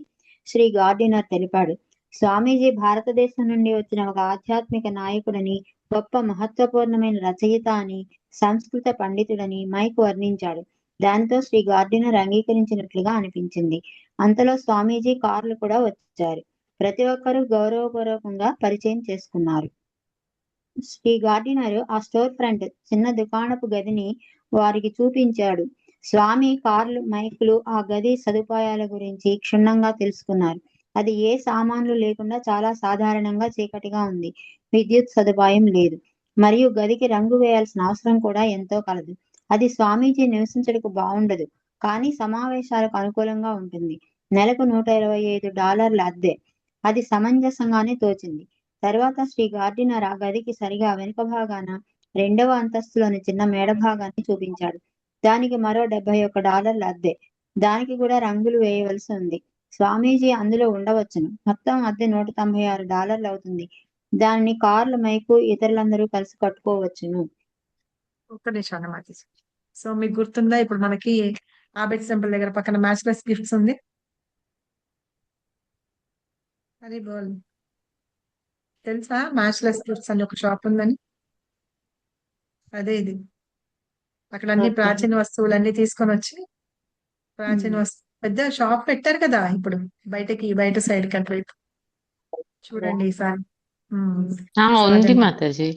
శ్రీ గార్డినర్ తెలిపాడు. స్వామీజీ భారతదేశం నుండి వచ్చిన ఒక ఆధ్యాత్మిక నాయకుడని, గొప్ప మహత్వపూర్ణమైన రచయిత అని, సంస్కృత పండితుడని మైక్ వర్ణించాడు. దాంతో శ్రీ గార్డినర్ అంగీకరించినట్లుగా అనిపించింది. అంతలో స్వామీజీ కార్లు కూడా వచ్చారు. ప్రతి ఒక్కరూ గౌరవపూర్వకంగా పరిచయం చేసుకున్నారు. శ్రీ గార్డినర్ ఆ స్టోర్ ఫ్రంట్ చిన్న దుకాణపు గదిని వారికి చూపించాడు. స్వామి, కార్లు, మైకులు ఆ గది సదుపాయాల గురించి క్షుణ్ణంగా తెలుసుకున్నారు. అది ఏ సామాన్లు లేకుండా చాలా సాధారణంగా చీకటిగా ఉంది. విద్యుత్ సదుపాయం లేదు. మరియు గదికి రంగు వేయాల్సిన అవసరం కూడా ఎంతో కలదు. అది స్వామీజీ నివసించడానికి బాగుండదు, కానీ సమావేశాలకు అనుకూలంగా ఉంటుంది. నెలకు $125 అద్దె. అది సమంజసంగానే తోచింది. తర్వాత శ్రీ గార్డినర్ ఆ గదికి సరిగా వెనుక భాగాన 2వ అంతస్తులోని చిన్న మేడ భాగాన్ని చూపించాడు. దానికి మరో $71 అద్దె. దానికి కూడా రంగులు వేయవలసి ఉంది. స్వామీజీ అందులో ఉండవచ్చును. మొత్తం అద్దె $196 అవుతుంది. దానిని కార్లు, మైకు ఇతరులందరూ కలిసి కట్టుకోవచ్చును. ఒక్క నిమిషం అన్నమాట. సో మీకు గుర్తుందా, ఇప్పుడు మనకి ఆబెట్ టెంపుల్ దగ్గర పక్కన మ్యాచ్లెస్ గిఫ్ట్స్ ఉంది. అది బోల్ తెలుసా? మ్యాచ్లెస్ గిఫ్ట్స్ అని ఒక షాప్ ఉందని. అదే ఇది. అక్కడ అన్ని ప్రాచీన వస్తువులన్నీ తీసుకొని వచ్చి పెద్ద షాప్ పెట్టారు కదా ఇప్పుడు బయట సైడ్ కంట్రీ. చూడండి ఈసారి. ఉంది మాతాజీ.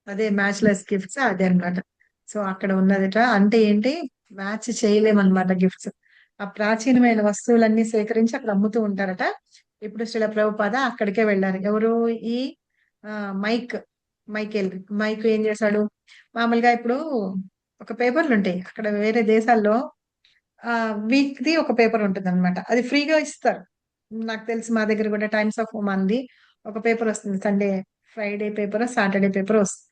అదే మ్యాచ్లెస్ గిఫ్ట్స్ అదే అన్నమాట. సో అక్కడ ఉన్నదట. అంటే ఏంటి, మ్యాచ్ చేయలేమన్నమాట గిఫ్ట్స్. ఆ ప్రాచీనమైన వస్తువులన్నీ సేకరించి అక్కడ అమ్ముతూ ఉంటారట. ఇప్పుడు శ్రీల ప్రభుపాద అక్కడికే వెళ్ళారు. ఎవరు? ఈ మైక్ ఏం చేశాడు, మామూలుగా ఇప్పుడు ఒక పేపర్లు ఉంటాయి అక్కడ వేరే దేశాల్లో. వీక్ది ఒక పేపర్ ఉంటుంది అనమాట. అది ఫ్రీగా ఇస్తారు. నాకు తెలిసి మా దగ్గర కూడా టైమ్స్ ఆఫ్ ఉమాన్ది ఒక పేపర్ వస్తుంది. Sunday, Friday paper, Saturday paper వస్తుంది.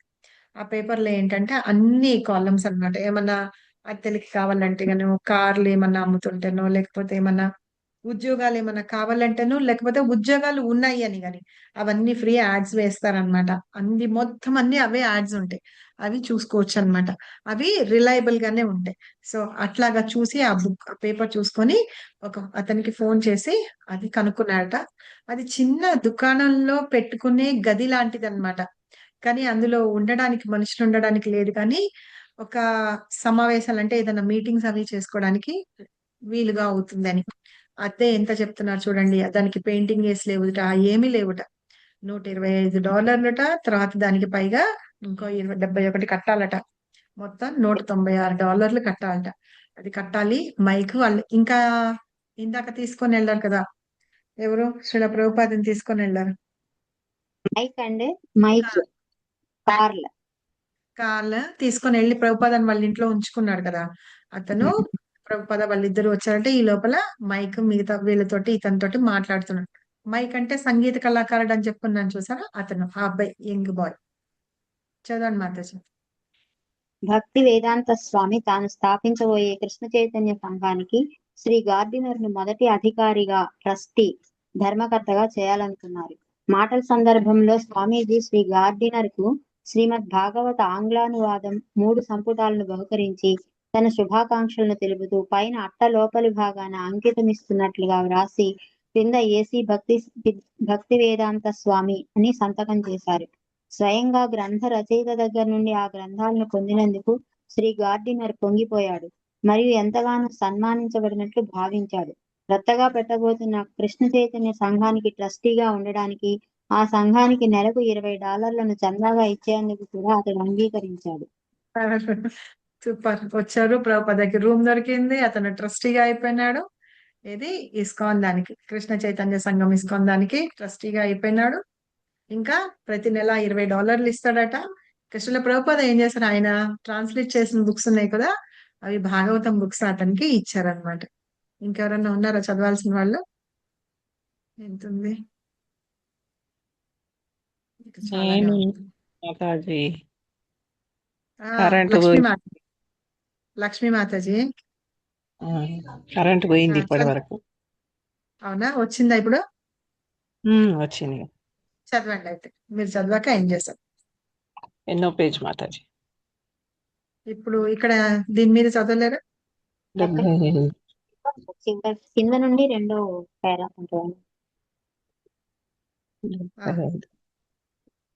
ఆ పేపర్లో ఏంటంటే అన్ని కాలమ్స్ అన్నమాట. ఏమన్నా అద్దెలకి కావాలంటే గాను, కార్లు ఏమన్నా అమ్ముతుంటేనో, లేకపోతే ఏమన్నా ఉద్యోగాలు ఏమన్నా కావాలంటేనో, లేకపోతే ఉద్యోగాలు ఉన్నాయి అని కానీ అవన్నీ ఫ్రీ యాడ్స్ వేస్తారనమాట. మొత్తం అన్ని అవే యాడ్స్ ఉంటాయి. అవి చూసుకోవచ్చు అనమాట. అవి రిలయబుల్ గానే ఉంటాయి. సో అట్లాగా చూసి ఆ పేపర్ చూసుకొని అతనికి ఫోన్ చేసి అది కనుక్కున్నాడట. అది చిన్న దుకాణంలో పెట్టుకునే గది లాంటిది అనమాట. కానీ అందులో ఉండడానికి మనుషులు ఉండడానికి లేదు, కానీ ఒక సమావేశాలు అంటే ఏదైనా మీటింగ్స్ అవి చేసుకోవడానికి వీలుగా అవుతుందని. అదే ఎంత చెప్తున్నారు చూడండి, దానికి పెయింటింగ్ వేసి లేవుట, ఏమీ లేవుట. $125 తర్వాత దానికి పైగా ఇంకో 71 కట్టాలట. మొత్తం $196 కట్టాలట. అది కట్టాలి. మైక్ వాళ్ళు ఇంకా ఇందాక తీసుకొని వెళ్ళారు కదా, ఎవరు శ్రీల ప్రభుపాదని తీసుకొని వెళ్ళారు. మైక్ అండ్ మైక్ కార్ల్ కార్లు తీసుకొని వెళ్ళి ప్రభుపాదని వాళ్ళ ఇంట్లో ఉంచుకున్నాడు కదా అతను. ప్రభుపాద వాళ్ళిద్దరు వచ్చారంటే ఈ లోపల మైక్ మిగతా వీళ్ళతోటి ఇతనితోటి మాట్లాడుతున్నాడు. మైక్ అంటే సంగీత కళాకారుడు అని చెప్పుకున్నాను చూసారా, అతను ఆ అబ్బాయి, యంగ్ బాయ్. చదవండి మాతాజీ. భక్తి వేదాంత స్వామి తాను స్థాపించబోయే కృష్ణ చైతన్య సంఘానికి శ్రీ గార్డినర్ ను మొదటి అధికారిగా, ట్రస్టీ, ధర్మకర్తగా చేయాలనుకున్నారు. మాటల సందర్భంలో స్వామీజీ శ్రీ గార్డినర్ కు శ్రీమద్ భాగవత ఆంగ్లానువాదం 3 సంపుటాలను బహుకరించి తన శుభాకాంక్షలను తెలుపుతూ పైన అట్ట లోపలి భాగాన అంకితమిస్తున్నట్లుగా వ్రాసి క్రింద ఏసీ భక్తి వేదాంత స్వామి అని సంతకం చేశారు. స్వయంగా గ్రంథ రచయిత దగ్గర నుండి ఆ గ్రంథాలను పొందినందుకు శ్రీ గార్డినర్ పొంగిపోయాడు మరియు ఎంతగానో సన్మానించబడినట్లు భావించాడు. రత్తగా పెట్టబోతున్న కృష్ణ చైతన్య సంఘానికి ట్రస్టీగా ఉండడానికి, ఆ సంఘానికి నెలకు $20 చందాగా ఇచ్చేందుకు కూడా అతడు అంగీకరించాడు. సూపర్. వచ్చారు, ప్రభుపాదకి రూమ్ దొరికింది, అతను ట్రస్టీగా అయిపోయినాడు. ఇది ఇస్కాన్ దానికి, కృష్ణ చైతన్య సంఘం ఇస్కాన్ దానికి ట్రస్టీగా అయిపోయినాడు. ఇంకా ప్రతి నెల $20 ఇస్తాడట. కృష్ణుల ప్రభుపాద ఏం చేశారు, ఆయన ట్రాన్స్లేట్ చేసిన బుక్స్ ఉన్నాయి కదా, అవి భాగవతం బుక్స్ అతనికి ఇచ్చారనమాట. ఇంకెవరన్నా ఉన్నారా చదవాల్సిన వాళ్ళు? ఎంతుంది? ఇంకా చాలానే నేను ఉంది. మాతాజీ ఆ, కరెంట్ లక్ష్మీ మాతాజీ. లక్ష్మీ మాతాజీ కరెంట్ పోయింది ఇప్పటి చదువు. వరకు. అవునా, వచ్చిందా ఇప్పుడు? వచ్చింది. చదవండి అయితే, మీరు చదివాక ఏం చేశారు. ఎన్నో పేజ్ మాతాజీ? ఇప్పుడు ఇక్కడ దీని మీద చదవలేరు. 75. కింద నుండి 2వ పేరా ఉంటుంది. ఆ,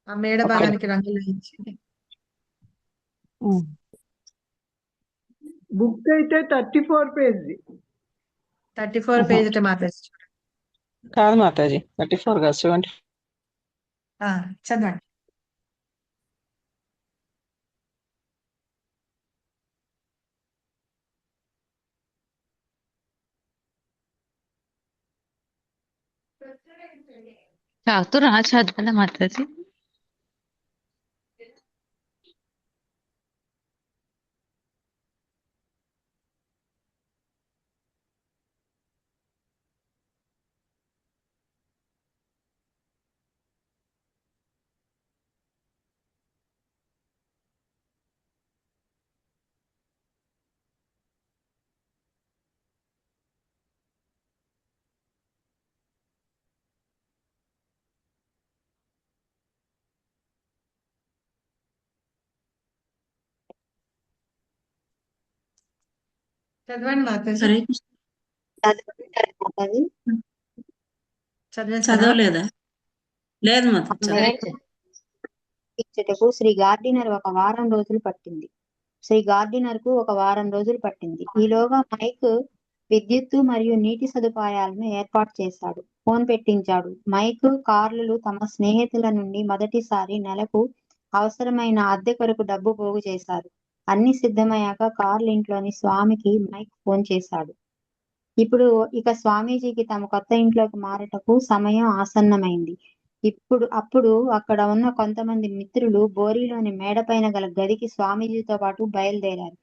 ఆ మేడ భాగానికి రంగులు వేయించి. బుక్ అయితే 34 పేజీ. 34 పేజ్ మాతాజీ. కాదు మాతాజీ, 34 కాదు, 70. చదవండి. చదువుతురా? చదవాలా మాతాజీ? చదవండి మాతాజీ. చదివేస్తారా? చదవలేదా? లేదు మాతాజీ. ఇచ్చటకు శ్రీ గార్డినర్ ఒక వారం రోజులు పట్టింది. ఈలోగా మైక్ విద్యుత్తు మరియు నీటి సదుపాయాలను ఏర్పాటు చేశాడు. ఫోన్ పెట్టించాడు. మైక్, కార్లు తమ స్నేహితుల నుండి మొదటిసారి నెలకు అవసరమైన అద్దె కొరకు డబ్బు పోగు చేశారు. అన్ని సిద్ధమయ్యాక కార్ల్ ఇంట్లోని స్వామికి మైక్ ఫోన్ చేశాడు. ఇక స్వామీజీకి తమ కొత్త ఇంట్లోకి మారటకు సమయం ఆసన్నమైంది. అప్పుడు అక్కడ ఉన్న కొంతమంది మిత్రులు బోరీలోని మేడపైన గల గదికి స్వామీజీతో పాటు బయలుదేరారు.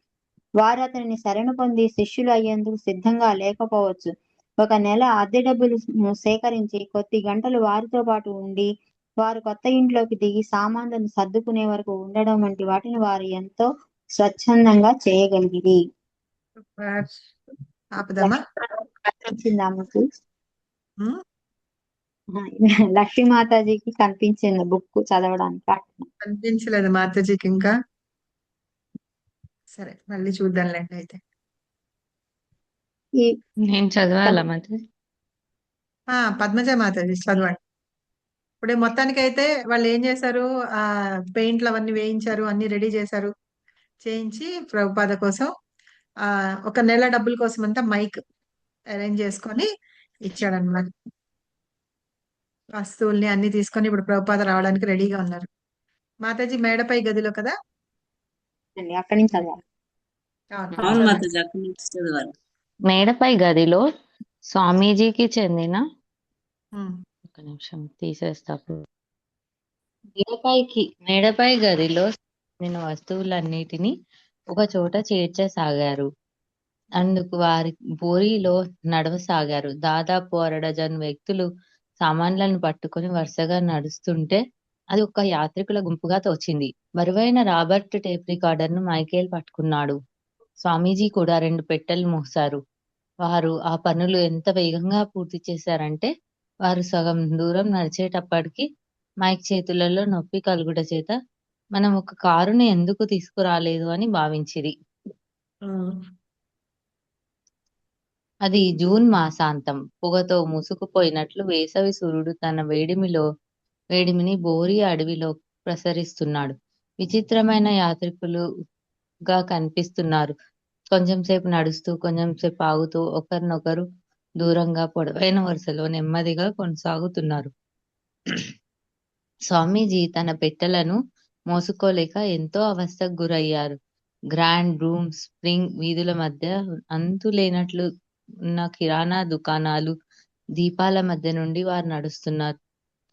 వారు అతనిని శరణు పొంది శిష్యులు అయ్యేందుకు సిద్ధంగా లేకపోవచ్చు. 1 నెల అద్దె డబ్బులు సేకరించి కొద్ది గంటలు వారితో పాటు ఉండి, వారు కొత్త ఇంట్లోకి దిగి సామాన్లను సర్దుకునే వరకు ఉండడం వంటి వాటిని వారు ఎంతో స్వచ్ఛందంగా చేయగలిగిరి. ఆమెకు లక్ష్మీ మాతాజీకి కనిపించింది బుక్ చదవడానికి. కనిపించలేదు మాతాజీకి ఇంకా. సరే, మళ్ళీ చూద్దాంలేండి అయితే. నేను చదవాలా మాతాజీ? పద్మజ మాతాజీ చదవండి. ఇప్పుడు మొత్తానికైతే వాళ్ళు ఏం చేశారు, ఆ పెయింట్లు అవన్నీ వేయించారు, అన్ని రెడీ చేశారు, చేయించి ప్రభుపాద కోసం ఒక నెల డబ్బుల కోసం అంతా మైక్ అరేంజ్ చేసుకొని ఇచ్చాడనమాట. వస్తువుల్ని అన్ని తీసుకొని ఇప్పుడు ప్రభుపాద రావడానికి రెడీగా ఉన్నారు. మాతాజీ మేడపై గదిలో కదా, అక్కడి నుంచి చదవాలి. అవును, అవును చదవండి. మాతాజీ, అక్కడి నుంచి చదవాలి. మేడపై గదిలో స్వామీజీకి చెందిన ఉమ్, ఒక నిమిషం తీసేస్తా. మేడపై గదిలో చెందిన వస్తువులన్నిటినీ ఒక చోట చేర్చసాగారు. అందుకు వారి బోరీలో నడవసాగారు. దాదాపు 1 డజన్ వ్యక్తులు సామాన్లను పట్టుకొని వరుసగా నడుస్తుంటే అది ఒక యాత్రికుల గుంపుగా తోచింది. బరువైన రాబర్ట్ టేప్ రికార్డర్ను మైకేల్ పట్టుకున్నాడు. స్వామీజీ కూడా 2 పెట్టెలు మోశారు. వారు ఆ పనులు ఎంత వేగంగా పూర్తి చేశారంటే వారు సగం దూరం నడిచేటప్పటికి మైక్ చేతులలో నొప్పి కలుగుట చేత మనం ఒక కారుని ఎందుకు తీసుకురాలేదు అని భావించిరి. ఉమ్, అది జూన్ మాసాంతం. పొగతో మూసుకుపోయినట్లు వేసవి సూర్యుడు తన వేడిమిని బోరి అడవిలో ప్రసరిస్తున్నాడు. విచిత్రమైన యాత్రికులుగా కనిపిస్తున్నారు. కొంచెంసేపు నడుస్తూ, కొంచెంసేపు ఆగుతూ, ఒకరినొకరు దూరంగా పొడవైన వరుసలో నెమ్మదిగా కొనసాగుతున్నారు. స్వామీజీ తన పెట్టెలను మోసుకోలేక ఎంతో అవస్థకు గురయ్యారు. గ్రాండ్ రూమ్ స్ప్రింగ్ వీధుల మధ్య అంతులేనట్లు ఉన్న కిరాణా దుకాణాలు, దీపాల మధ్య నుండి వారు నడుస్తున్నారు.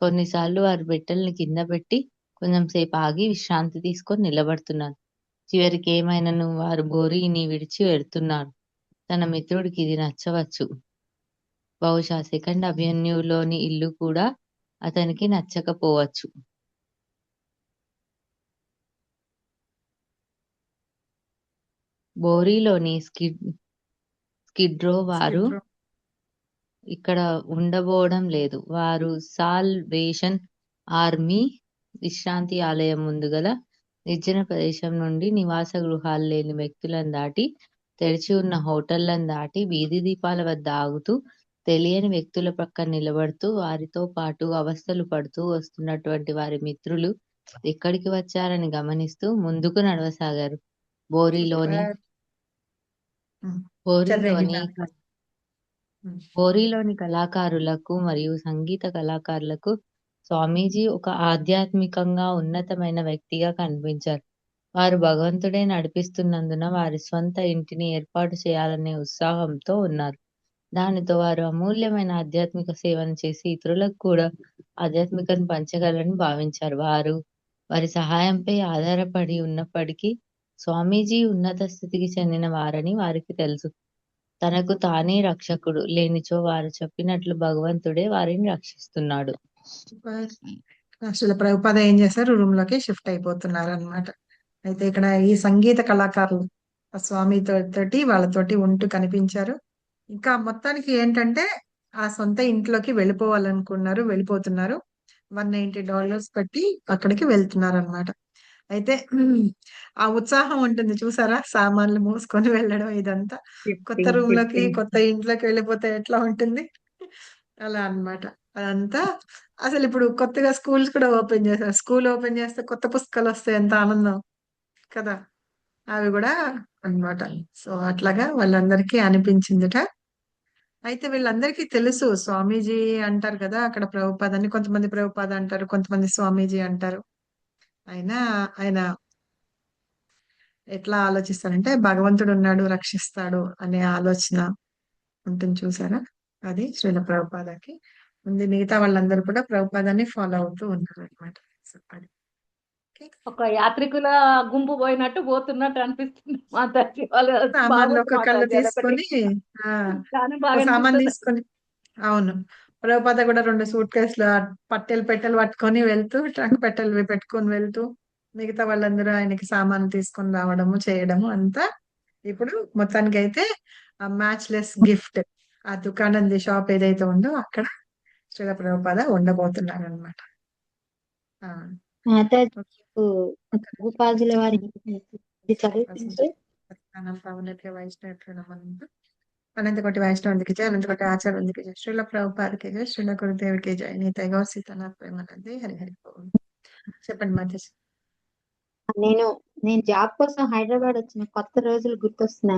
కొన్నిసార్లు వారు పెట్టెల్ని కింద పెట్టి కొంచెంసేపు ఆగి విశ్రాంతి తీసుకొని నిలబడుతున్నారు. చివరికి ఏమైనను వారు బోరీని విడిచి వెళ్తున్నారు. తన మిత్రుడికి ఇది నచ్చవచ్చు. బహుశా సెకండ్ అవెన్యూలోని ఇల్లు కూడా అతనికి నచ్చకపోవచ్చు. బోరీలోని స్కిడ్రో వారు స్కిడ్ రో. ఇక్కడ ఉండబోవడం లేదు. వారు సాల్వేషన్ ఆర్మీ విశ్రాంతి ఆలయం ముందు గల నిర్జన ప్రదేశం నుండి నివాస గృహాలు లేని వ్యక్తులను దాటి, తెరిచి ఉన్న హోటళ్లను దాటి, వీధి దీపాల వద్ద ఆగుతూ, తెలియని వ్యక్తుల ప్రక్కన నిలబడుతూ, వారితో పాటు అవస్థలు పడుతూ వస్తున్నటువంటి వారి మిత్రులు ఎక్కడికి వచ్చారని గమనిస్తూ ముందుకు నడవసాగారు. బోరీలోని ఉమ్, బోరీలోని చదివేయండి. ఉమ్, బోరీలోని కళాకారులకు మరియు సంగీత కళాకారులకు స్వామీజీ ఒక ఆధ్యాత్మికంగా ఉన్నతమైన వ్యక్తిగా కనిపించారు. వారు భగవంతుడే నడిపిస్తున్నందున వారి స్వంత ఇంటిని ఏర్పాటు చేయాలనే ఉత్సాహంతో ఉన్నారు. దానితో వారు అమూల్యమైన ఆధ్యాత్మిక సేవను చేసి ఇతరులకు కూడా ఆధ్యాత్మికను పంచగలని భావించారు. వారి సహాయంపై ఆధారపడి ఉన్నప్పటికీ స్వామీజీ ఉన్నత స్థితికి చెందిన వారని వారికి తెలుసు. తనకు తానే రక్షకుడు, లేనిచో వారు చెప్పినట్లు భగవంతుడే వారిని రక్షిస్తున్నాడు. అసలు ప్రభుపాద ఏం చేశారు, రూమ్ లోకి షిఫ్ట్ అయిపోతున్నారు అన్నమాట. అయితే ఇక్కడ ఈ సంగీత కళాకారులు ఆ తోటి వాళ్ళతోటి ఉంటూ కనిపించారు. ఇంకా మొత్తానికి ఏంటంటే ఆ సొంత ఇంట్లోకి వెళ్ళిపోవాలనుకున్నారు, వెళ్ళిపోతున్నారు. $190 పెట్టి అక్కడికి వెళ్తున్నారు అన్నమాట. అయితే ఆ ఉత్సాహం ఉంటుంది చూసారా, సామాన్లు మోసుకొని వెళ్ళడం, ఇదంతా కొత్త రూమ్ లోకి, కొత్త ఇంట్లోకి వెళ్ళిపోతే ఎట్లా ఉంటుంది, అలా అన్నమాట. అదంతా అసలు ఇప్పుడు కొత్తగా స్కూల్స్ కూడా ఓపెన్ చేశారు. స్కూల్ ఓపెన్ చేస్తే కొత్త పుస్తకాలు వస్తాయి, ఎంత ఆనందం కదా, అవి కూడా అన్నమాట. సో అట్లాగా వాళ్ళందరికీ అనిపించిందిట. అయితే వీళ్ళందరికీ తెలుసు, స్వామీజీ అంటారు కదా అక్కడ ప్రభుపాద అని, కొంతమంది ప్రభుపాద అంటారు, కొంతమంది స్వామీజీ అంటారు. ఆయన ఎట్లా ఆలోచిస్తారంటే భగవంతుడు ఉన్నాడు, రక్షిస్తాడు అనే ఆలోచన ఉంటుంది చూసారా, అది శ్రీల ప్రభుపాదకి ఉంది. మిగతా వాళ్ళందరూ కూడా ప్రభుపాదాన్ని ఫాలో అవుతూ ఉన్నారు అనమాట. అది ఒక యాత్రికుల గుంపు పోయినట్టు పోతున్నట్టు అనిపిస్తుంది మాతాజీ. వాళ్ళు సామాన్లు బాగుంది ఒక కళ్ళు మాతాజీ, అదొకటి తీసుకొని చాలా ఒక బాగా సామాన్ అనిపిస్తుంది. తీసుకొని, అవును, ప్రభుపాద కూడా 2 సూట్ కేసులు పెట్టెలు పట్టుకొని వెళ్తూ, ట్రంక్ పెట్టెలు పెట్టుకొని వెళ్తూ, మిగతా వాళ్ళందరూ ఆయనకి సామాన్లు తీసుకొని రావడము చేయడము అంతా. ఇప్పుడు మొత్తానికి అయితే ఆ మ్యాచ్ లెస్ గిఫ్ట్, ఆ దుకాణం షాప్ ఏదైతే ఉందో అక్కడ శ్రీల ప్రభుపాద ఉండబోతున్నారు అనమాట. మాతాజీ ప్రభుపాదుల వారి ఇది చదువుతుంటే అనంతకోటి వైష్ణవునికి జయ, అనంతకోటి ఆచార్యునికి జయ, శ్రీల ప్రభుపాదకి జయ, శ్రీల గురుదేవుడికి జయ, నీత గౌ సీతనాథ్ ప్రేమానంది హరి హరి బోల్. చెప్పండి మాతాజీ. నేను జాబ్ కోసం హైదరాబాద్ వచ్చిన కొత్త రోజులు గుర్తొస్తున్నాయి.